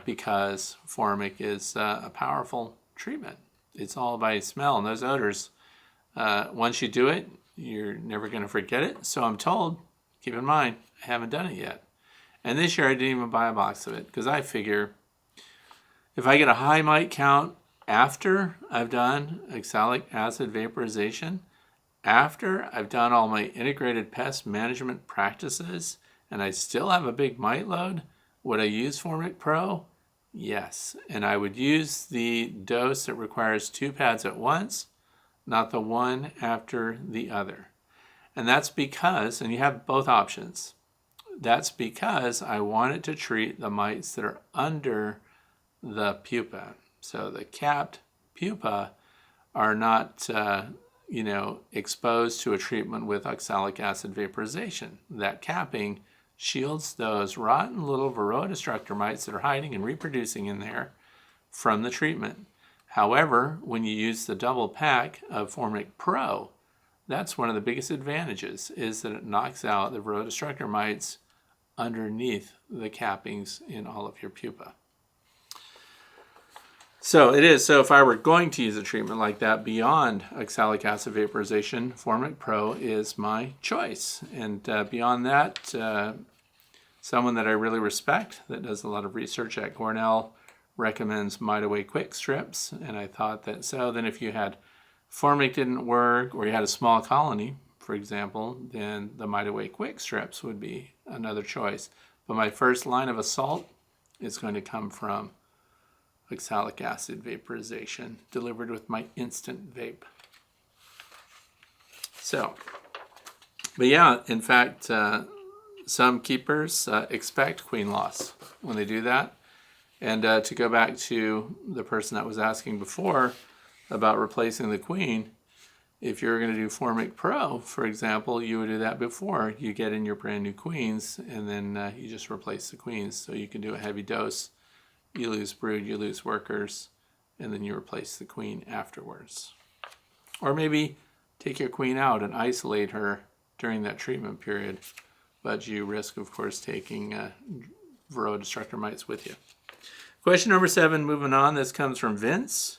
Speaker 1: because Formic is a powerful treatment. It's all by smell, and those odors, once you do it, you're never going to forget it. So I'm told, keep in mind, I haven't done it yet. And this year I didn't even buy a box of it because I figure if I get a high mite count after I've done oxalic acid vaporization, after I've done all my integrated pest management practices and I still have a big mite load, would I use Formic Pro? Yes, and I would use the dose that requires 2 pads at once, not the one after the other. And that's because, and you have both options, that's because I wanted to treat the mites that are under the pupa. So the capped pupa are not, exposed to a treatment with oxalic acid vaporization. That capping shields those rotten little varroa destructor mites that are hiding and reproducing in there from the treatment. However, when you use the double pack of Formic Pro, that's one of the biggest advantages, is that it knocks out the varroa destructor mites underneath the cappings in all of your pupa. So it is. So if I were going to use a treatment like that beyond oxalic acid vaporization, Formic Pro is my choice. And beyond that, someone that I really respect that does a lot of research at Cornell recommends Mite Away Quick Strips. And I thought that, so then if you had Formic didn't work, or you had a small colony, for example, then the Mite Away Quick Strips would be another choice. But my first line of assault is going to come from oxalic acid vaporization delivered with my instant vape. So, but yeah, in fact, some keepers expect queen loss when they do that. And to go back to the person that was asking before about replacing the queen, if you're going to do Formic Pro, for example, you would do that before you get in your brand new queens, and then you just replace the queens. So you can do a heavy dose. You lose brood, you lose workers, and then you replace the queen afterwards. Or maybe take your queen out and isolate her during that treatment period, but you risk, of course, taking varroa destructor mites with you. Question number 7, moving on. This comes from Vince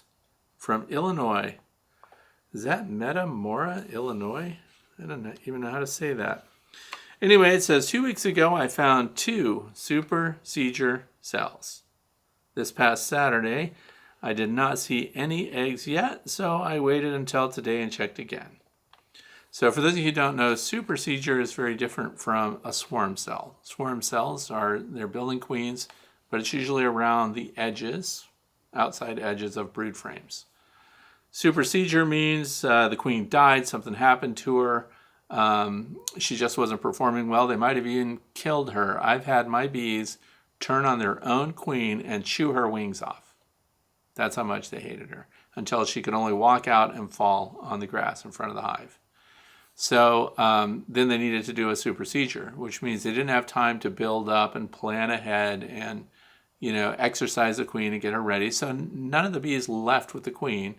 Speaker 1: from Illinois. Is that Metamora, Illinois? I don't even know how to say that. Anyway, it says, 2 weeks ago I found 2 Supercedure cells. This past Saturday, I did not see any eggs yet, so I waited until today and checked again. So for those of you who don't know, Supercedure is very different from a swarm cell. Swarm cells they're building queens, but it's usually around the edges, outside edges of brood frames. Supercedure means the queen died, something happened to her, she just wasn't performing well. They might have even killed her. I've had my bees turn on their own queen and chew her wings off. That's how much they hated her, until she could only walk out and fall on the grass in front of the hive. So then they needed to do a Supercedure, which means they didn't have time to build up and plan ahead and exercise the queen and get her ready. So none of the bees left with the queen.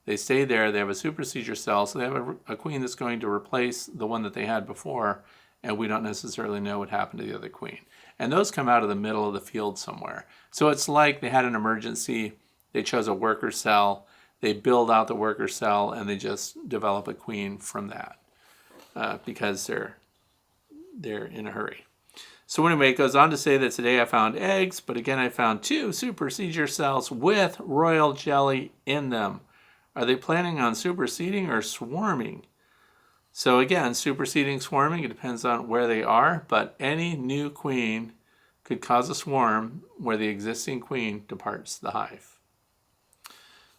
Speaker 1: They stay there. They have a Supercedure cell, so they have a queen that's going to replace the one that they had before, and we don't necessarily know what happened to the other queen. And those come out of the middle of the field somewhere. So it's like they had an emergency, they chose a worker cell, they build out the worker cell, and they just develop a queen from that because they're in a hurry. So anyway, it goes on to say that today I found eggs, but again I found 2 Supercedure cells with royal jelly in them. Are they planning on superseding or swarming? So again, superseding, swarming, it depends on where they are, but any new queen could cause a swarm where the existing queen departs the hive.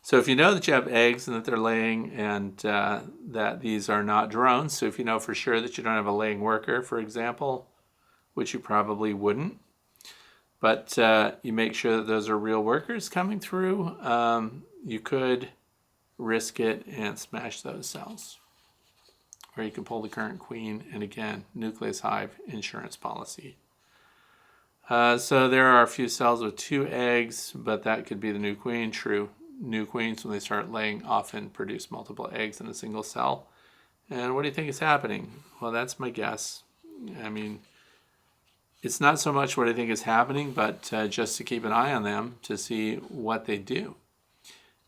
Speaker 1: So if you know that you have eggs and that they're laying and that these are not drones, so if you know for sure that you don't have a laying worker, for example, which you probably wouldn't, but you make sure that those are real workers coming through, you could risk it and smash those cells. Or you can pull the current queen, and again, nucleus hive insurance policy. So there are a few cells with 2 eggs, but that could be the new queen. True, new queens, when they start laying, often produce multiple eggs in a single cell. And what do you think is happening? Well, that's my guess. I mean, it's not so much what I think is happening, but just to keep an eye on them to see what they do.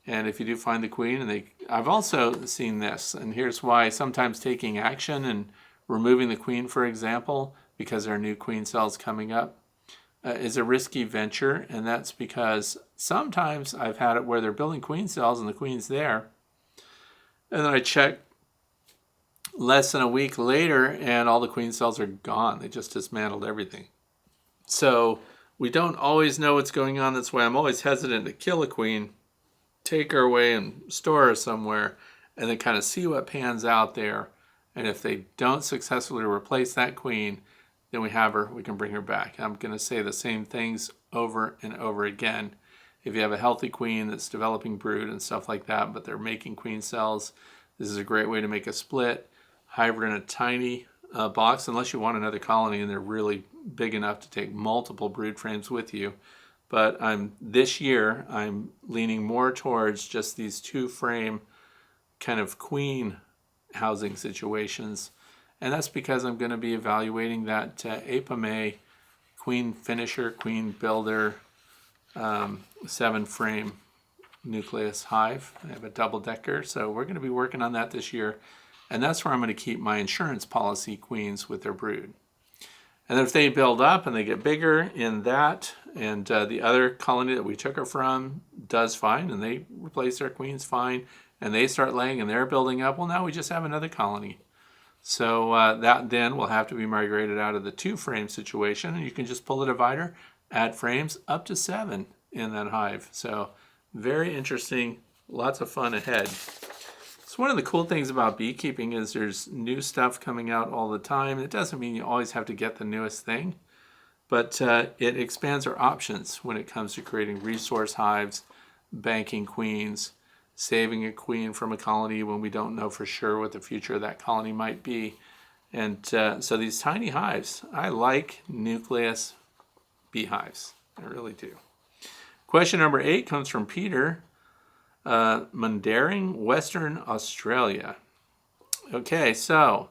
Speaker 1: And if you do find the queen, and I've also seen this, and here's why. Sometimes taking action and removing the queen, for example, because there are new queen cells coming up, is a risky venture. And that's because sometimes I've had it where they're building queen cells and the queen's there. And then I check less than a week later and all the queen cells are gone. They just dismantled everything. So we don't always know what's going on. That's why I'm always hesitant to kill a queen, take her away and store her somewhere, and then kind of see what pans out there. And if they don't successfully replace that queen, then we have her, we can bring her back. I'm going to say the same things over and over again. If you have a healthy queen that's developing brood and stuff like that, but they're making queen cells, this is a great way to make a split. Hive her in a tiny box, unless you want another colony and they're really big enough to take multiple brood frames with you. But this year, I'm leaning more towards just these 2-frame kind of queen housing situations. And that's because I'm going to be evaluating that Apame queen finisher, queen builder, 7-frame nucleus hive. I have a double-decker, so we're going to be working on that this year. And that's where I'm going to keep my insurance policy queens with their brood. And if they build up and they get bigger in that, and the other colony that we took her from does fine, and they replace their queens fine, and they start laying and they're building up, well, now we just have another colony. So that then will have to be migrated out of the 2-frame situation, and you can just pull a divider, add frames up to 7 in that hive. So very interesting, lots of fun ahead. So one of the cool things about beekeeping is there's new stuff coming out all the time. It doesn't mean you always have to get the newest thing, but it expands our options when it comes to creating resource hives, banking queens, saving a queen from a colony when we don't know for sure what the future of that colony might be. And so these tiny hives, I like nucleus beehives. I really do. Question number 8 comes from Peter, Mundaring, Western Australia. Okay, so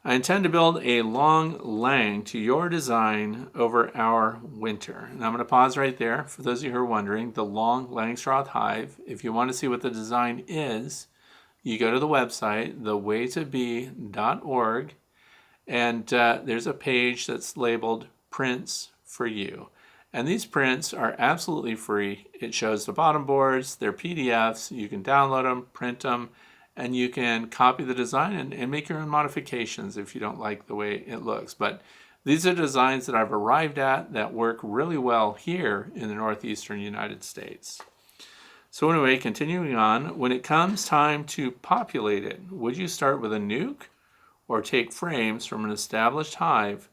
Speaker 1: I intend to build a long lang to your design over our winter. And I'm going to pause right there. For those of you who are wondering, the long Langstroth hive, if you want to see what the design is, you go to the website, thewaytobee.org, and there's a page that's labeled Prints for You. And these prints are absolutely free. It shows the bottom boards, they're PDFs, you can download them, print them, and you can copy the design and make your own modifications if you don't like the way it looks. But these are designs that I've arrived at that work really well here in the northeastern United States. So anyway, continuing on, when it comes time to populate it, would you start with a nuke or take frames from an established hive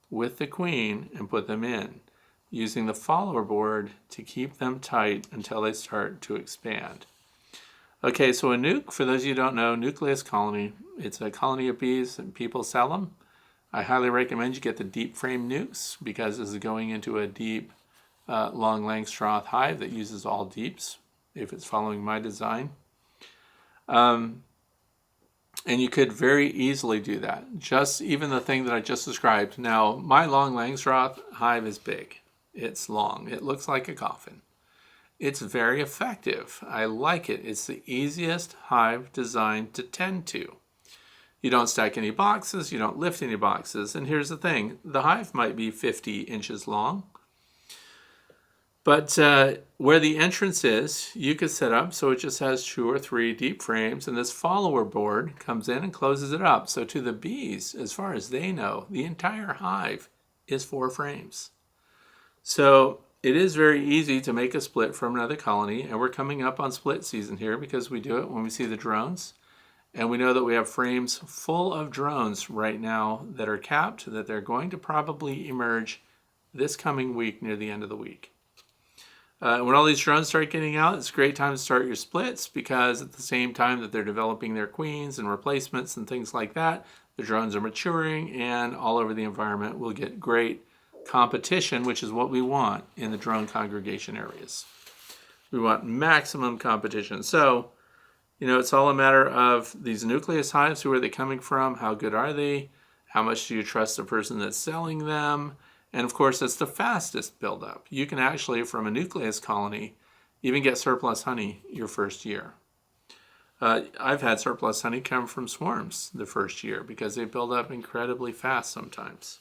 Speaker 1: with the queen and put them in, using the follower board to keep them tight until they start to expand? Okay, so a nuke, for those of you who don't know, nucleus colony, it's a colony of bees and people sell them. I highly recommend you get the deep frame nukes because this is going into a deep long Langstroth hive that uses all deeps if it's following my design. And you could very easily do that. Just even the thing that I just described. Now, my long Langstroth hive is big. It's long. It looks like a coffin. It's very effective. I like it. It's the easiest hive design to tend to. You don't stack any boxes. You don't lift any boxes. And here's the thing. The hive might be 50 inches long. But where the entrance is, you could set up so it just has 2 or 3 deep frames. And this follower board comes in and closes it up. So to the bees, as far as they know, the entire hive is 4 frames. So it is very easy to make a split from another colony, and we're coming up on split season here because we do it when we see the drones. And we know that we have frames full of drones right now that are capped, that they're going to probably emerge this coming week near the end of the week. When all these drones start getting out, it's a great time to start your splits because at the same time that they're developing their queens and replacements and things like that, the drones are maturing, and all over the environment we'll get great competition, which is what we want in the drone congregation areas. We want maximum competition. So, it's all a matter of these nucleus hives. Who are they coming from? How good are they? How much do you trust the person that's selling them? And of course, it's the fastest buildup. You can actually, from a nucleus colony, even get surplus honey your first year. I've had surplus honey come from swarms the first year because they build up incredibly fast sometimes.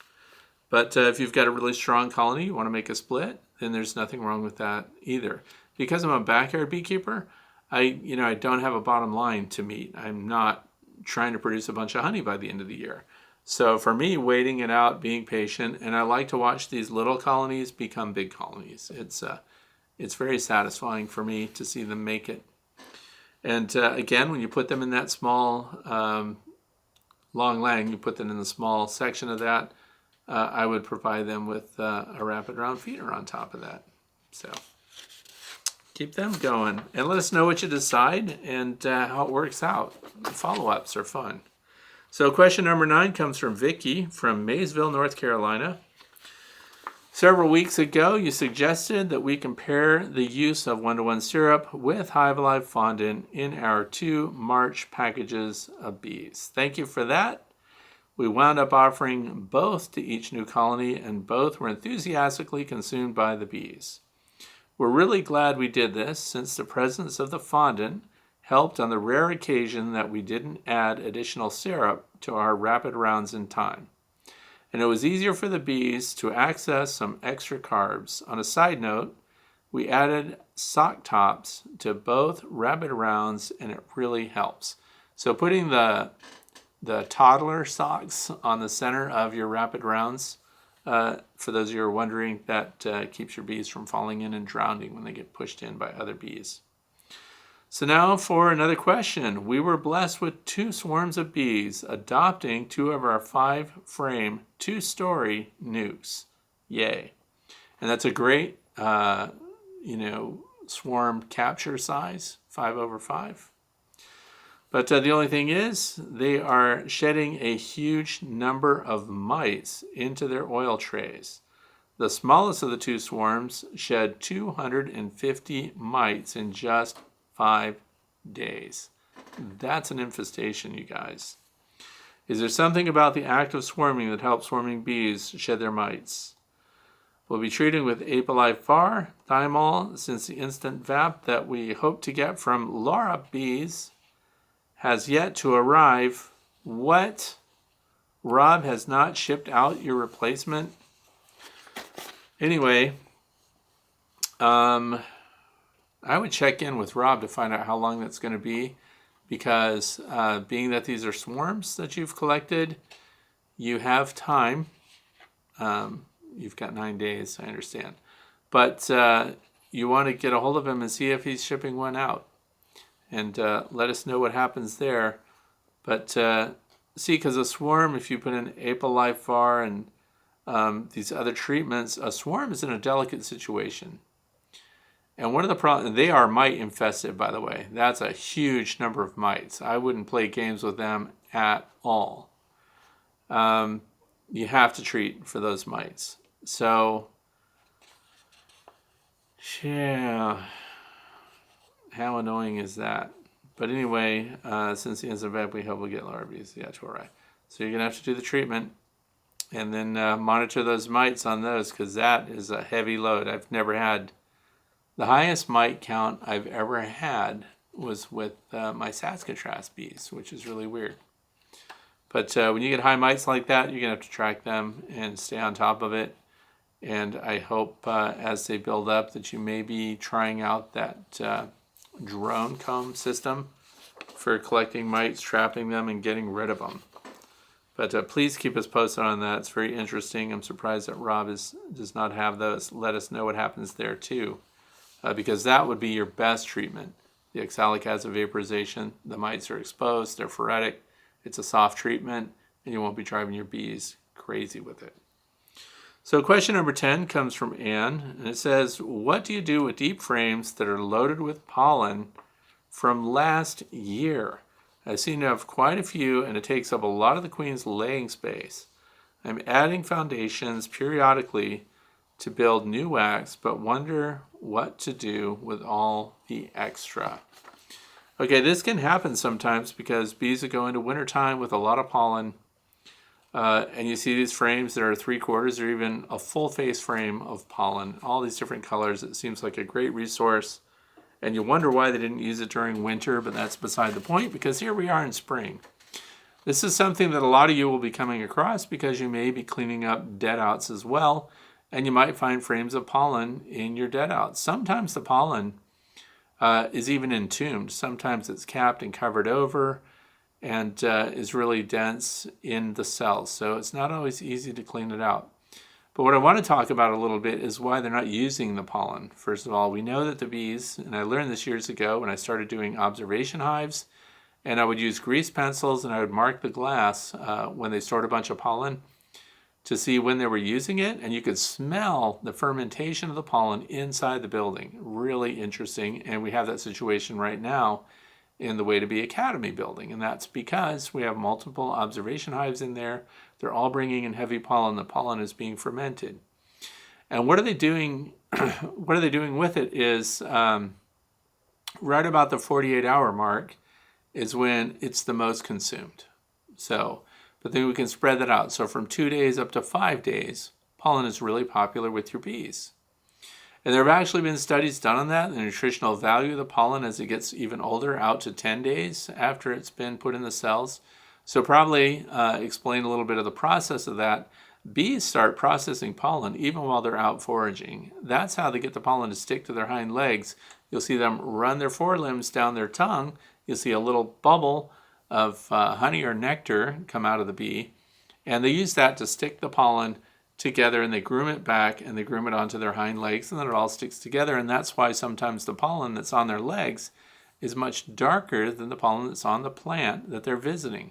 Speaker 1: But if you've got a really strong colony, you want to make a split, then there's nothing wrong with that either. Because I'm a backyard beekeeper, I don't have a bottom line to meet. I'm not trying to produce a bunch of honey by the end of the year. So for me, waiting it out, being patient, and I like to watch these little colonies become big colonies. It's very satisfying for me to see them make it. And again, when you put them in that small long lang, you put them in the small section of that, I would provide them with a rapid round feeder on top of that. So keep them going and let us know what you decide and how it works out. Follow-ups are fun. So question number 9 comes from Vicky from Maysville, North Carolina. Several weeks ago, you suggested that we compare the use of 1-to-1 syrup with Hive Alive fondant in our 2 March packages of bees. Thank you for that. We wound up offering both to each new colony, and both were enthusiastically consumed by the bees. We're really glad we did this, since the presence of the fondant helped on the rare occasion that we didn't add additional syrup to our rapid rounds in time. And it was easier for the bees to access some extra carbs. On a side note, we added sock tops to both rapid rounds, and it really helps. So putting the toddler socks on the center of your rapid rounds, for those of you who are wondering, that keeps your bees from falling in and drowning when they get pushed in by other bees. So now for another question. We were blessed with 2 swarms of bees adopting 2 of our 5-frame, 2-story nukes. Yay. And that's a great, swarm capture size, 5/5. But the only thing is, they are shedding a huge number of mites into their oil trays. The smallest of the 2 swarms shed 250 mites in just 5 days. That's an infestation, you guys. Is there something about the act of swarming that helps swarming bees shed their mites? We'll be treating with Apalive Far, thymol, since the instant VAP that we hope to get from Laura bees has yet to arrive. What? Rob has not shipped out your replacement? Anyway, I would check in with Rob to find out how long that's going to be, because being that these are swarms that you've collected, you have time. You've got 9 days, I understand. But you want to get a hold of him and see if he's shipping one out. And let us know what happens there. But see, because a swarm, if you put in Apalive Far and these other treatments, a swarm is in a delicate situation. And one of the problems, they are mite infested, by the way. That's a huge number of mites. I wouldn't play games with them at all. You have to treat for those mites. So, yeah, how annoying is that? But anyway, since the instant VAP, we hope we'll get larvae. Yeah, to arrive. So you're going to have to do the treatment and then monitor those mites on those, because that is a heavy load. I've never had... The highest mite count I've ever had was with my Saskatraz bees, which is really weird. But when you get high mites like that, you're going to have to track them and stay on top of it. And I hope as they build up that you may be trying out that drone comb system for collecting mites, trapping them, and getting rid of them. But please keep us posted on that. It's very interesting. I'm surprised that Rob does not have those. Let us know what happens there too. Because that would be your best treatment. The oxalic acid vaporization, the mites are exposed, they're phoretic, it's a soft treatment, and you won't be driving your bees crazy with it. So question number 10 comes from Anne, and it says, what do you do with deep frames that are loaded with pollen from last year? I seem to have quite a few, and it takes up a lot of the queen's laying space. I'm adding foundations periodically to build new wax, but wonder what to do with all the extra. Okay, this can happen sometimes because bees that go into wintertime with a lot of pollen, and you see these frames that are 3/4 or even a full face frame of pollen, all these different colors. It seems like a great resource, and you wonder why they didn't use it during winter, but that's beside the point, because here we are in spring. This is something that a lot of you will be coming across because you may be cleaning up dead outs as well, and you might find frames of pollen in your dead outs. Sometimes the pollen is even entombed. Sometimes it's capped and covered over, and is really dense in the cells. So it's not always easy to clean it out. But what I want to talk about a little bit is why they're not using the pollen. First of all, we know that the bees, and I learned this years ago when I started doing observation hives, and I would use grease pencils and I would mark the glass when they stored a bunch of pollen to see when they were using it, and you could smell the fermentation of the pollen inside the building. Really interesting, and we have that situation right now in the Way to Bee Academy building, and that's because we have multiple observation hives in there. They're all bringing in heavy pollen. The pollen is being fermented. And what are they doing? What are they doing with it is right about the 48-hour mark is when it's the most consumed. So, but then we can spread that out. So from 2 days up to 5 days, pollen is really popular with your bees. And there have actually been studies done on that, the nutritional value of the pollen as it gets even older, out to 10 days after it's been put in the cells. So probably explain a little bit of the process of that. Bees start processing pollen even while they're out foraging. That's how they get the pollen to stick to their hind legs. You'll see them run their forelimbs down their tongue. You'll see a little bubble of honey or nectar come out of the bee, and they use that to stick the pollen together, and they groom it back and they groom it onto their hind legs, and then it all sticks together. And that's why sometimes the pollen that's on their legs is much darker than the pollen that's on the plant that they're visiting,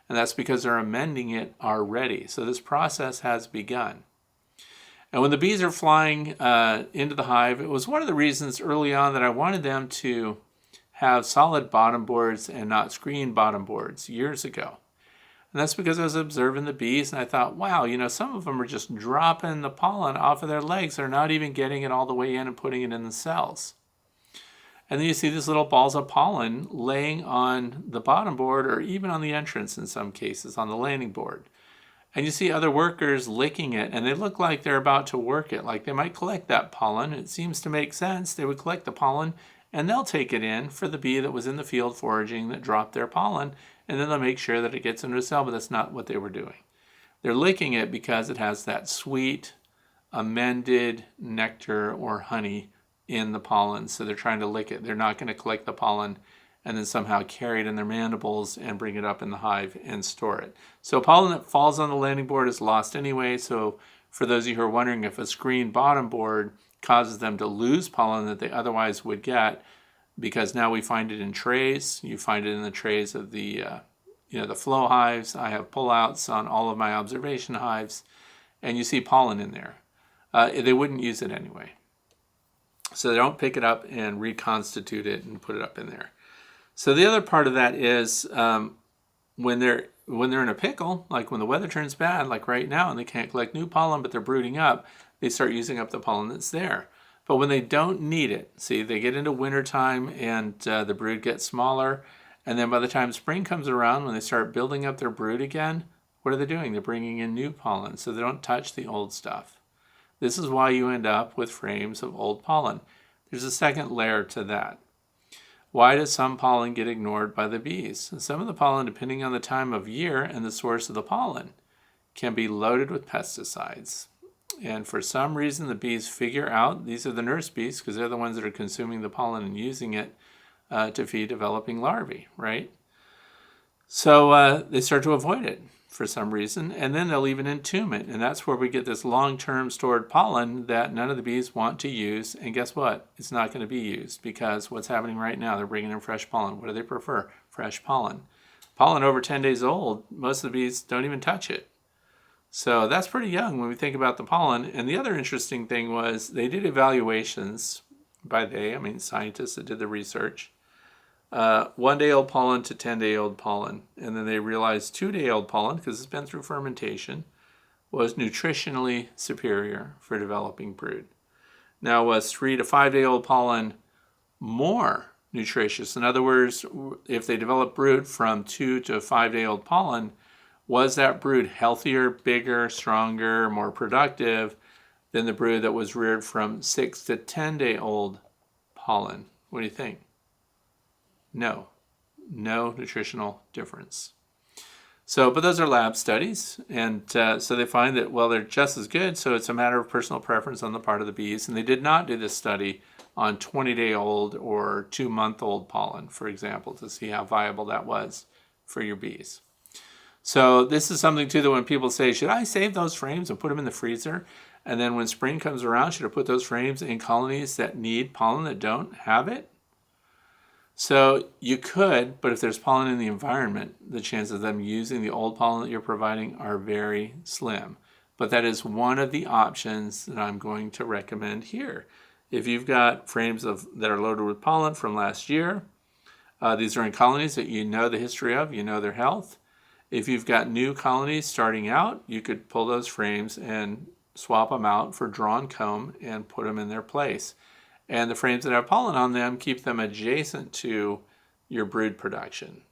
Speaker 1: and that's because they're amending it already. So this process has begun. And when the bees are flying into the hive, it was one of the reasons early on that I wanted them to have solid bottom boards and not screen bottom boards years ago. And that's because I was observing the bees and I thought, wow, you know, some of them are just dropping the pollen off of their legs. They're not even getting it all the way in and putting it in the cells. And then you see these little balls of pollen laying on the bottom board or even on the entrance in some cases, on the landing board. And you see other workers licking it, and they look like they're about to work it, like they might collect that pollen. It seems to make sense. They would collect the pollen and they'll take it in for the bee that was in the field foraging that dropped their pollen, and then they'll make sure that it gets into a cell, but that's not what they were doing. They're licking it because it has that sweet, amended nectar or honey in the pollen, so they're trying to lick it. They're not going to collect the pollen and then somehow carry it in their mandibles and bring it up in the hive and store it. So pollen that falls on the landing board is lost anyway, so for those of you who are wondering if a screen bottom board causes them to lose pollen that they otherwise would get, because now we find it in trays. You find it in the trays of the the flow hives. I have pullouts on all of my observation hives, and you see pollen in there. They wouldn't use it anyway. So they don't pick it up and reconstitute it and put it up in there. So the other part of that is when they're in a pickle, like when the weather turns bad, like right now, and they can't collect new pollen, but they're brooding up, they start using up the pollen that's there. But when they don't need it, see, they get into wintertime and the brood gets smaller. And then by the time spring comes around, when they start building up their brood again, what are they doing? They're bringing in new pollen, so they don't touch the old stuff. This is why you end up with frames of old pollen. There's a second layer to that. Why does some pollen get ignored by the bees? Some of the pollen, depending on the time of year and the source of the pollen, can be loaded with pesticides. And for some reason, the bees figure out, these are the nurse bees, because they're the ones that are consuming the pollen and using it to feed developing larvae, right? So they start to avoid it for some reason, and then they'll even entomb it. And that's where we get this long-term stored pollen that none of the bees want to use. And guess what? It's not going to be used, because what's happening right now, they're bringing in fresh pollen. What do they prefer? Fresh pollen. Pollen over 10 days old, most of the bees don't even touch it. So that's pretty young when we think about the pollen. And the other interesting thing was they did evaluations scientists that did the research. 1-day-old pollen to 10-day-old pollen. And then they realized 2-day-old pollen, because it's been through fermentation, was nutritionally superior for developing brood. Now, was 3 to 5-day-old pollen more nutritious? In other words, if they develop brood from 2 to 5-day-old pollen, was that brood healthier, bigger, stronger, more productive than the brood that was reared from 6 to 10-day-old pollen? What do you think? No nutritional difference. So, but those are lab studies, and so they find that, well, they're just as good, so it's a matter of personal preference on the part of the bees. And they did not do this study on 20-day-old or 2-month-old pollen, for example, to see how viable that was for your bees. So this is something too that when people say, should I save those frames and put them in the freezer? And then when spring comes around, should I put those frames in colonies that need pollen that don't have it? So you could, but if there's pollen in the environment, the chances of them using the old pollen that you're providing are very slim. But that is one of the options that I'm going to recommend here. If you've got frames that are loaded with pollen from last year, these are in colonies that you know the history of, you know their health. If you've got new colonies starting out, you could pull those frames and swap them out for drawn comb and put them in their place. And the frames that have pollen on them, keep them adjacent to your brood production.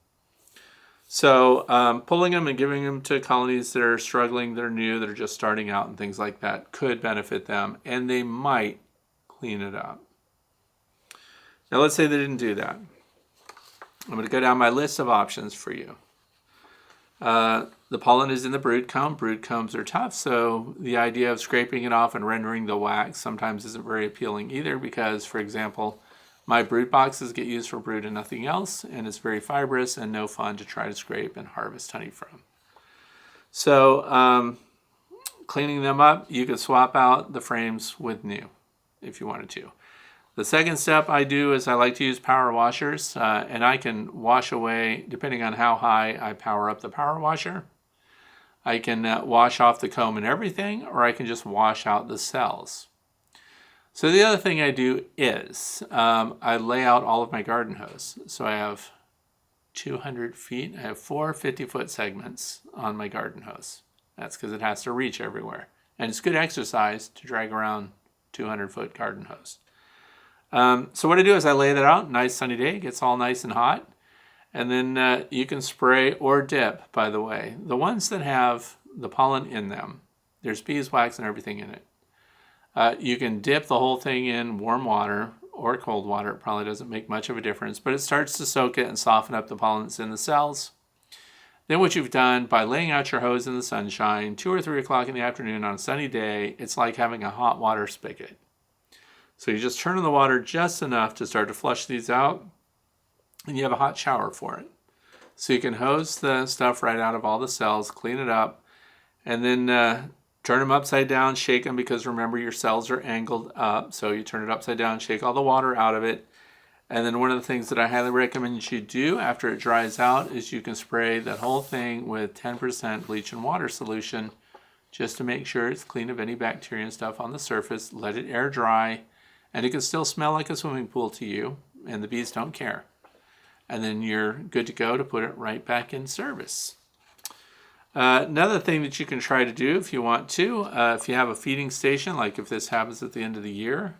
Speaker 1: So pulling them and giving them to colonies that are struggling, that are new, that are just starting out and things like that could benefit them, and they might clean it up. Now let's say they didn't do that. I'm going to go down my list of options for you. The pollen is in the brood comb. Brood combs are tough, so the idea of scraping it off and rendering the wax sometimes isn't very appealing either because, for example, my brood boxes get used for brood and nothing else, and it's very fibrous and no fun to try to scrape and harvest honey from. So cleaning them up, you could swap out the frames with new if you wanted to. The second step I do is I like to use power washers, and I can wash away, depending on how high I power up the power washer. I can wash off the comb and everything, or I can just wash out the cells. So the other thing I do is I lay out all of my garden hose. So I have 200 feet. I have 4 50-foot segments on my garden hose. That's because it has to reach everywhere. And it's good exercise to drag around 200-foot garden hose. So what I do is I lay that out, nice sunny day, it gets all nice and hot. And then you can spray or dip, by the way. The ones that have the pollen in them, there's beeswax and everything in it. You can dip the whole thing in warm water or cold water. It probably doesn't make much of a difference, but it starts to soak it and soften up the pollen that's in the cells. Then what you've done by laying out your hose in the sunshine, 2 or 3 o'clock in the afternoon on a sunny day, it's like having a hot water spigot. So you just turn on the water just enough to start to flush these out, and you have a hot shower for it. So you can hose the stuff right out of all the cells, clean it up, and then turn them upside down, shake them, because remember your cells are angled up. So you turn it upside down, shake all the water out of it. And then one of the things that I highly recommend you do after it dries out is you can spray that whole thing with 10% bleach and water solution just to make sure it's clean of any bacteria and stuff on the surface. Let it air dry, and it can still smell like a swimming pool to you, and the bees don't care. And then you're good to go to put it right back in service. Another thing that you can try to do if you want to, if you have a feeding station, like if this happens at the end of the year,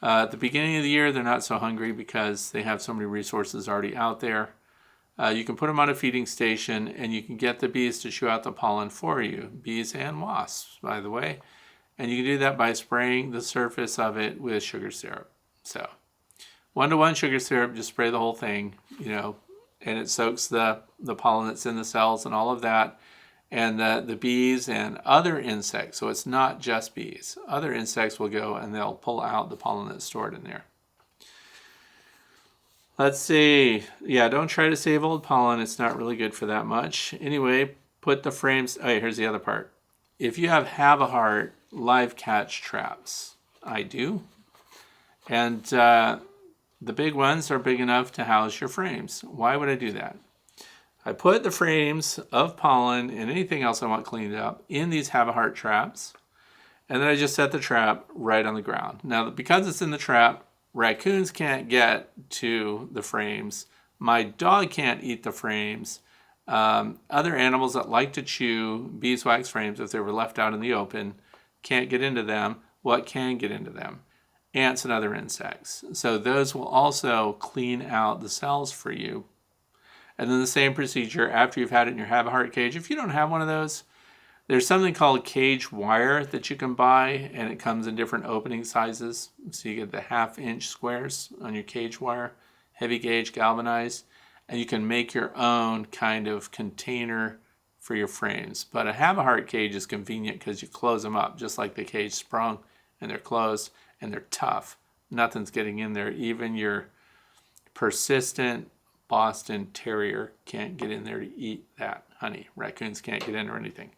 Speaker 1: at the beginning of the year, they're not so hungry because they have so many resources already out there. You can put them on a feeding station, and you can get the bees to chew out the pollen for you. Bees and wasps, by the way. And you can do that by spraying the surface of it with sugar syrup. So 1-to-1 sugar syrup, just spray the whole thing, and it soaks the pollen that's in the cells and all of that. And the bees and other insects, so it's not just bees, other insects will go and they'll pull out the pollen that's stored in there. Let's see. Yeah, don't try to save old pollen. It's not really good for that much. Anyway, put the frames. Oh, here's the other part. If you have a heart live catch traps, I do. And the big ones are big enough to house your frames. Why would I do that? I put the frames of pollen and anything else I want cleaned up in these have-a-heart traps, and then I just set the trap right on the ground. Now, because it's in the trap, raccoons can't get to the frames. My dog can't eat the frames. Other animals that like to chew beeswax frames, if they were left out in the open, can't get into them. What can get into them? Ants and other insects. So those will also clean out the cells for you. And then the same procedure after you've had it in your have-a-heart cage. If you don't have one of those, there's something called cage wire that you can buy, and it comes in different opening sizes. So you get the 1/2-inch squares on your cage wire, heavy gauge, galvanized, and you can make your own kind of container for your frames. But a have-a-heart cage is convenient because you close them up, just like the cage sprung, and they're closed, and they're tough. Nothing's getting in there. Even your persistent Boston Terrier can't get in there to eat that honey. Raccoons can't get in or anything.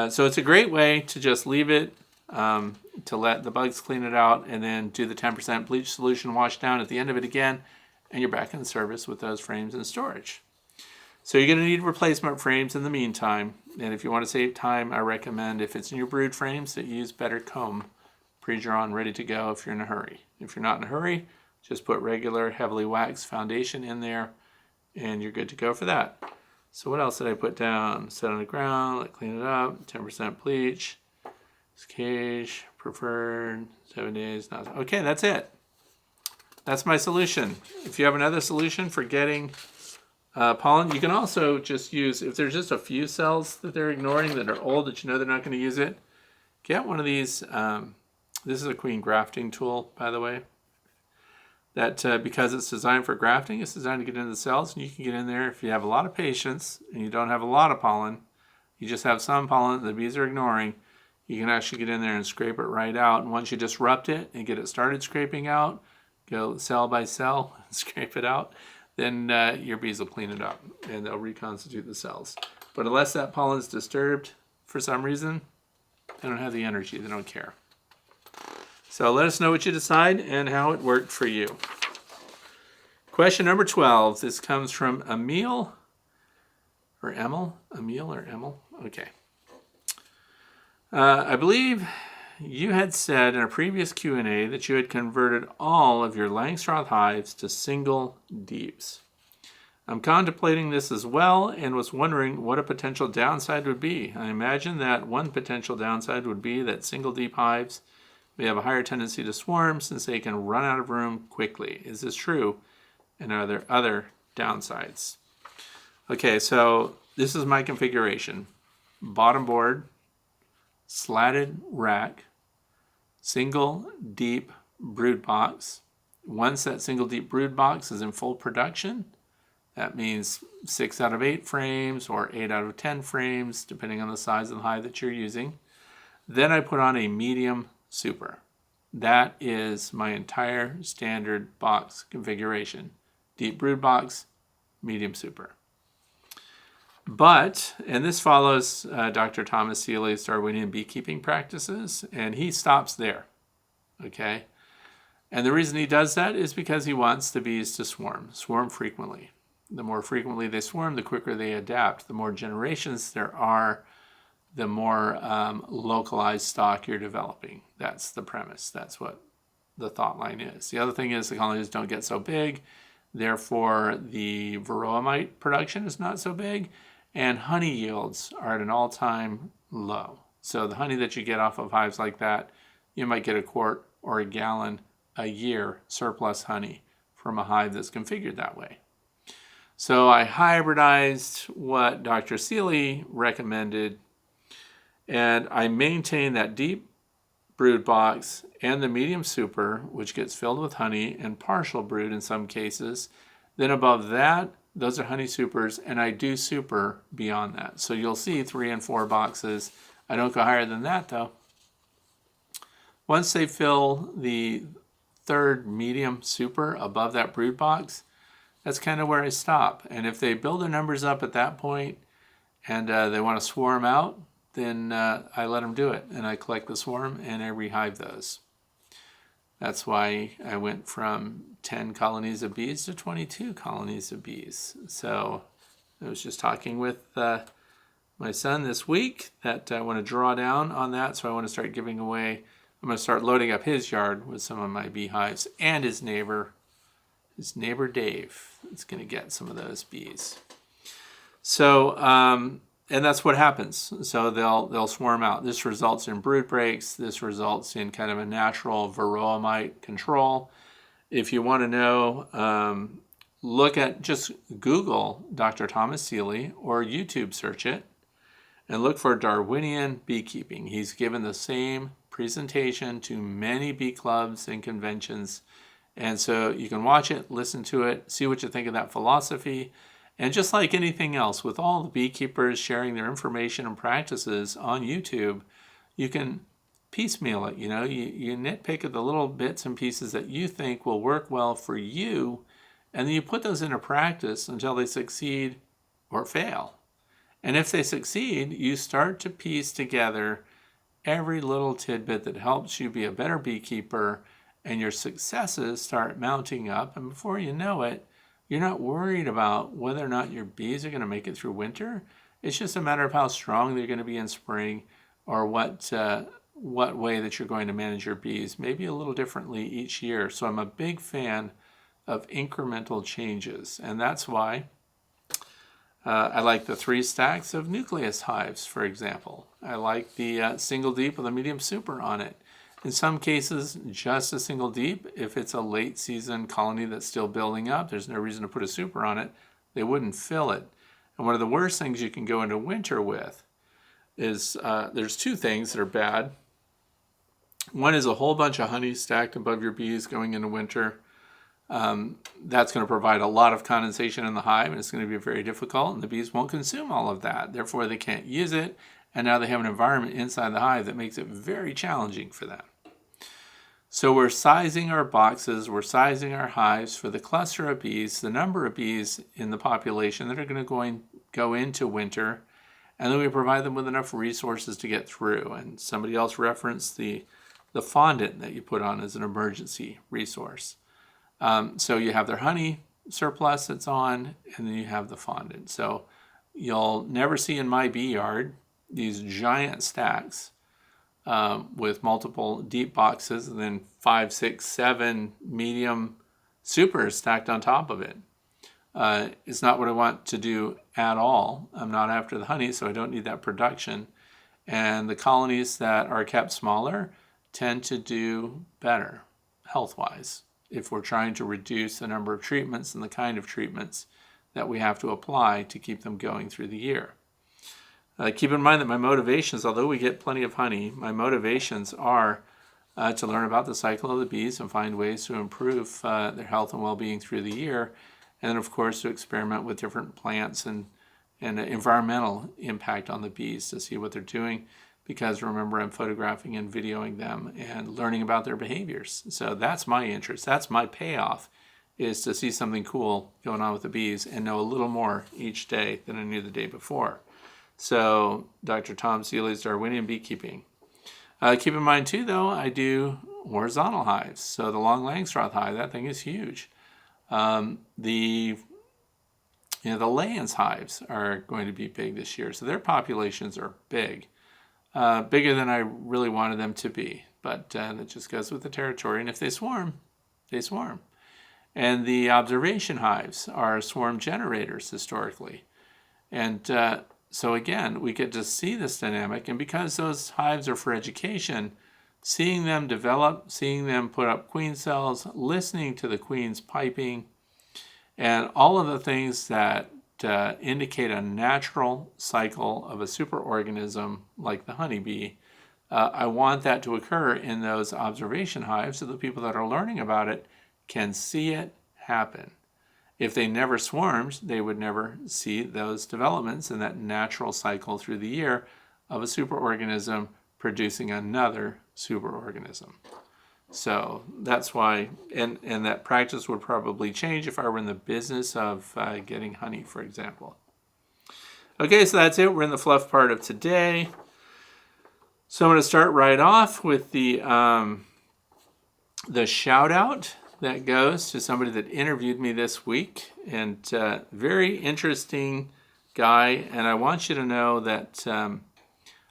Speaker 1: So it's a great way to just leave it, to let the bugs clean it out, and then do the 10% bleach solution wash down at the end of it again, and you're back in service with those frames in storage. So you're going to need replacement frames in the meantime, and if you want to save time, I recommend, if it's in your brood frames, that you use better comb, pre-drawn, ready to go if you're in a hurry. If you're not in a hurry, just put regular heavily waxed foundation in there, and you're good to go for that. So what else did I put down? Set on the ground, let clean it up, 10% bleach, this cage, preferred, 7 days. Not, okay, that's it. That's my solution. If you have another solution for getting pollen, you can also just use, if there's just a few cells that they're ignoring that are old that you know they're not going to use it, get one of these. This is a queen grafting tool, by the way. That because it's designed for grafting, it's designed to get into the cells, and you can get in there if you have a lot of patience and you don't have a lot of pollen. You just have some pollen that the bees are ignoring. You can actually get in there and scrape it right out. And once you disrupt it and get it started scraping out, go cell by cell and scrape it out, then your bees will clean it up and they'll reconstitute the cells. But unless that pollen is disturbed for some reason, they don't have the energy. They don't care. So let us know what you decide and how it worked for you. Question number 12. This comes from Emil or Emil? Emil or Emil? Okay. I believe you had said in a previous Q&A that you had converted all of your Langstroth hives to single deeps. I'm contemplating this as well and was wondering what a potential downside would be. I imagine that one potential downside would be that single deep hives may have a higher tendency to swarm since they can run out of room quickly. Is this true? And are there other downsides? Okay, so this is my configuration. Bottom board, slatted rack, single deep brood box. Once that single deep brood box is in full production, that means 6 out of 8 frames or 8 out of 10 frames, depending on the size of the hive that you're using. Then I put on a medium super. That is my entire standard box configuration. Deep brood box, medium super. But, and this follows Dr. Thomas Seeley's Darwinian beekeeping practices, and he stops there, okay? And the reason he does that is because he wants the bees to swarm frequently. The more frequently they swarm, the quicker they adapt. The more generations there are, the more localized stock you're developing. That's the premise. That's what the thought line is. The other thing is the colonies don't get so big, therefore the varroa mite production is not so big, and honey yields are at an all-time low. So the honey that you get off of hives like that, you might get a quart or a gallon a year surplus honey from a hive that's configured that way. So I hybridized what Dr. Seeley recommended, and I maintain that deep brood box and the medium super, which gets filled with honey and partial brood in some cases. Then above that, those are honey supers, and I do super beyond that. So you'll see 3 and 4 boxes. I don't go higher than that though. Once they fill the 3rd medium super above that brood box, that's kind of where I stop. And if they build their numbers up at that point and they want to swarm out, then I let them do it. And I collect the swarm and I rehive those. That's why I went from 10 colonies of bees to 22 colonies of bees. So I was just talking with my son this week that I want to draw down on that. So I want to start giving away, I'm going to start loading up his yard with some of my beehives, and his neighbor Dave is going to get some of those bees. So, and that's what happens. So they'll swarm out. This results in brood breaks. This results in kind of a natural varroa mite control. If you want to know, just Google Dr. Thomas Seeley or YouTube search it and look for Darwinian beekeeping. He's given the same presentation to many bee clubs and conventions. And so you can watch it, listen to it, see what you think of that philosophy. And just like anything else, with all the beekeepers sharing their information and practices on YouTube, you can piecemeal it. You know, you nitpick at the little bits and pieces that you think will work well for you And then you put those into practice until they succeed or fail. And if they succeed, you start to piece together every little tidbit that helps you be a better beekeeper, and your successes start mounting up. And before you know it, you're not worried about whether or not your bees are going to make it through winter. It's just a matter of how strong they're going to be in spring, or what way that you're going to manage your bees, maybe a little differently each year. So I'm a big fan of incremental changes, and that's why I like the 3 stacks of nucleus hives, for example. I like the single deep with a medium super on it. In some cases, just a single deep. If it's a late season colony that's still building up, there's no reason to put a super on it. They wouldn't fill it. And one of the worst things you can go into winter with is, there's 2 things that are bad. One is a whole bunch of honey stacked above your bees going into winter. That's going to provide a lot of condensation in the hive, and it's going to be very difficult, and the bees won't consume all of that. Therefore, they can't use it, and now they have an environment inside the hive that makes it very challenging for them. So we're sizing our boxes, we're sizing our hives for the cluster of bees, the number of bees in the population that are going to go into winter, and then we provide them with enough resources to get through. And somebody else referenced the fondant that you put on as an emergency resource. So you have their honey surplus that's on, and then you have the fondant. So you'll never see in my bee yard these giant stacks with multiple deep boxes and then 5, 6, 7 medium supers stacked on top of it. It's not what I want to do at all. I'm not after the honey, so I don't need that production. And the colonies that are kept smaller tend to do better health-wise if we're trying to reduce the number of treatments and the kind of treatments that we have to apply to keep them going through the year. Keep in mind that my motivations, although we get plenty of honey, my motivations are to learn about the cycle of the bees and find ways to improve their health and well-being through the year, and then of course to experiment with different plants and environmental impact on the bees to see what they're doing, because remember, I'm photographing and videoing them and learning about their behaviors. So that's my interest, that's my payoff, is to see something cool going on with the bees and know a little more each day than I knew the day before. So Dr. Tom Seeley's Darwinian Beekeeping. Keep in mind too, though, I do horizontal hives. So the long Langstroth hive, that thing is huge. The Layens hives are going to be big this year, so their populations are big, bigger than I really wanted them to be. But that just goes with the territory, and if they swarm, they swarm. And the observation hives are swarm generators historically, and so again, we get to see this dynamic, and because those hives are for education, seeing them develop, seeing them put up queen cells, listening to the queens piping, and all of the things that indicate a natural cycle of a superorganism like the honeybee, I want that to occur in those observation hives so the people that are learning about it can see it happen. If they never swarmed, they would never see those developments and that natural cycle through the year of a superorganism producing another superorganism. So that's why, and that practice would probably change if I were in the business of getting honey, for example. Okay, so that's it. We're in the fluff part of today. So I'm going to start right off with the shout out that goes to somebody that interviewed me this week, and very interesting guy. And I want you to know that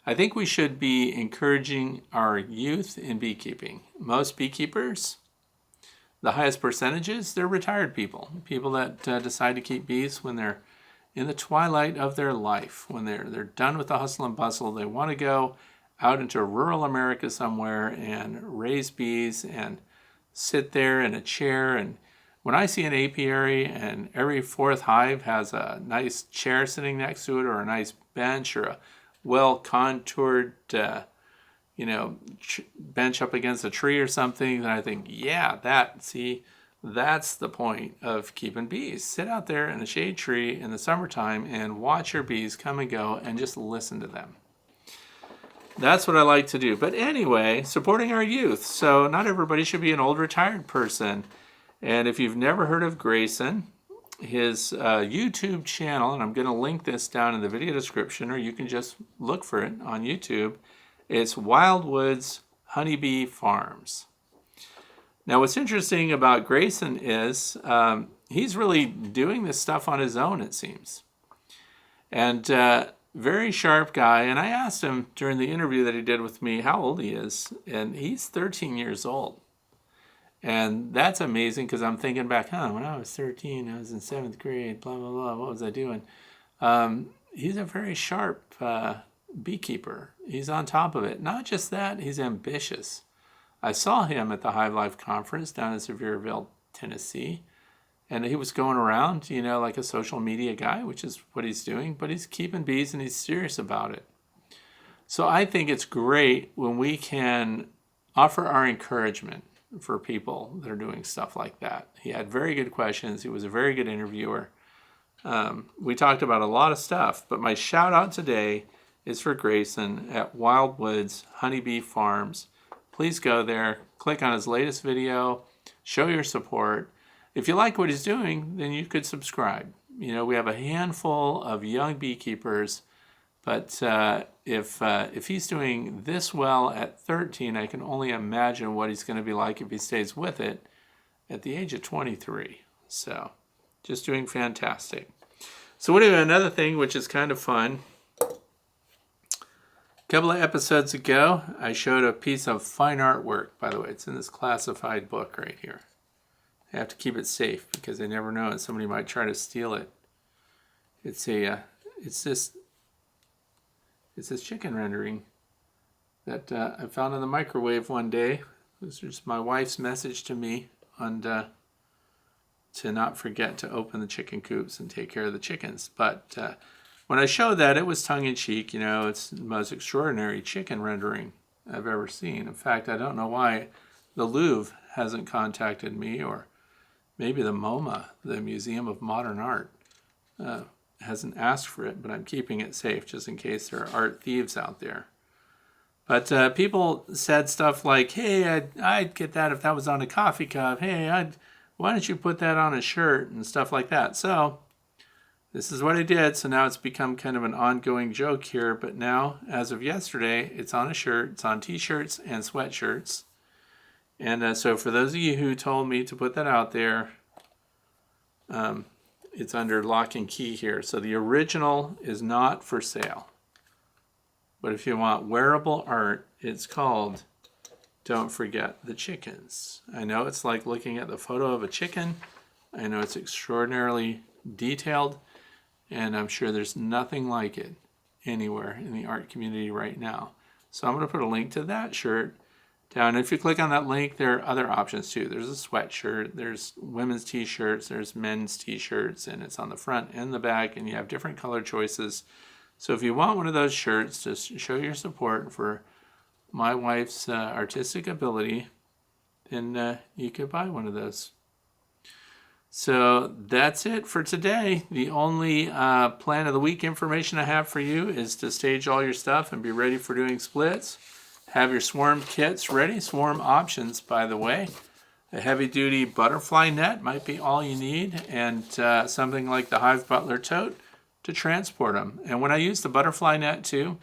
Speaker 1: I think we should be encouraging our youth in beekeeping. Most beekeepers, the highest percentages, they're retired people that decide to keep bees when they're in the twilight of their life, when they're done with the hustle and bustle. They want to go out into rural America somewhere and raise bees and sit there in a chair. And when I see an apiary and every 4th hive has a nice chair sitting next to it, or a nice bench, or a well-contoured bench up against a tree or something, then I think, yeah, that's the point of keeping bees. Sit out there in a shade tree in the summertime and watch your bees come and go and just listen to them. That's what I like to do. But anyway, supporting our youth. So not everybody should be an old retired person. And if you've never heard of Grayson, his YouTube channel, and I'm going to link this down in the video description, or you can just look for it on YouTube. It's Wildwoods Honeybee Farms. Now, what's interesting about Grayson is he's really doing this stuff on his own, it seems. And very sharp guy. And I asked him during the interview that he did with me how old he is, and he's 13 years old. And that's amazing because I'm thinking back, when I was 13, I was in 7th grade, blah, blah, blah. What was I doing? He's a very sharp beekeeper. He's on top of it. Not just that, he's ambitious. I saw him at the Hive Life conference down in Sevierville, Tennessee. And he was going around, like a social media guy, which is what he's doing. But he's keeping bees and he's serious about it. So I think it's great when we can offer our encouragement for people that are doing stuff like that. He had very good questions. He was a very good interviewer. We talked about a lot of stuff, but my shout out today is for Grayson at Wildwoods Honeybee Farms. Please go there, click on his latest video, show your support. If you like what he's doing, then you could subscribe. We have a handful of young beekeepers, but if he's doing this well at 13, I can only imagine what he's going to be like if he stays with it at the age of 23. So, just doing fantastic. So anyway, another thing which is kind of fun. A couple of episodes ago, I showed a piece of fine artwork. By the way, it's in this classified book right here. I have to keep it safe because I never know, and somebody might try to steal it. It's this chicken rendering that I found in the microwave one day. This was just my wife's message to me on to not forget to open the chicken coops and take care of the chickens. But when I showed that, it was tongue-in-cheek. It's the most extraordinary chicken rendering I've ever seen. In fact, I don't know why the Louvre hasn't contacted me, or maybe the MoMA, the Museum of Modern Art, hasn't asked for it, but I'm keeping it safe just in case there are art thieves out there. But people said stuff like, hey, I'd get that if that was on a coffee cup. Hey, why don't you put that on a shirt and stuff like that? So this is what I did. So now it's become kind of an ongoing joke here. But now, as of yesterday, it's on a shirt. It's on t-shirts and sweatshirts. And so for those of you who told me to put that out there, it's under lock and key here. So the original is not for sale. But if you want wearable art, it's called Don't Forget the Chickens. I know it's like looking at the photo of a chicken. I know it's extraordinarily detailed, and I'm sure there's nothing like it anywhere in the art community right now. So I'm going to put a link to that shirt down. If you click on that link, there are other options too. There's a sweatshirt, there's women's t-shirts, there's men's t-shirts, and it's on the front and the back, and you have different color choices. So if you want one of those shirts, just show your support for my wife's artistic ability, then you could buy one of those. So that's it for today. The only plan of the week information I have for you is to stage all your stuff and be ready for doing splits. Have your swarm kits ready. Swarm options, by the way. A heavy-duty butterfly net might be all you need, and something like the Hive Butler tote to transport them. And when I use the butterfly net too,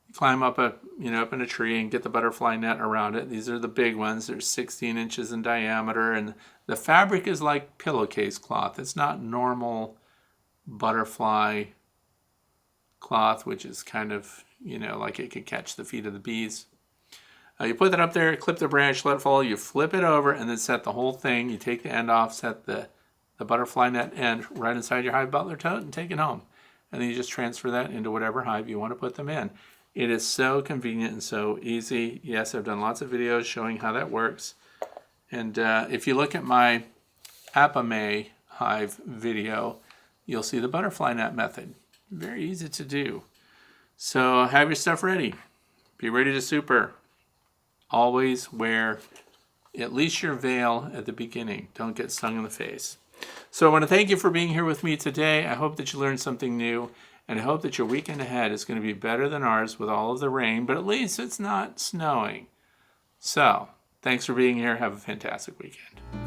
Speaker 1: you climb up up in a tree and get the butterfly net around it. These are the big ones. They're 16 inches in diameter, and the fabric is like pillowcase cloth. It's not normal butterfly cloth, which is kind of, like it could catch the feet of the bees. You put that up there, clip the branch, let it fall, you flip it over, and then set the whole thing. You take the end off, set the butterfly net end right inside your Hive Butler tote and take it home. And then you just transfer that into whatever hive you want to put them in. It is so convenient and so easy. Yes, I've done lots of videos showing how that works. And if you look at my Apame hive video, you'll see the butterfly net method. Very easy to do. So have your stuff ready. Be ready to super. Always wear at least your veil at the beginning. Don't get stung in the face. So I want to thank you for being here with me today. I hope that you learned something new, and I hope that your weekend ahead is going to be better than ours with all of the rain, but at least it's not snowing. So, thanks for being here. Have a fantastic weekend.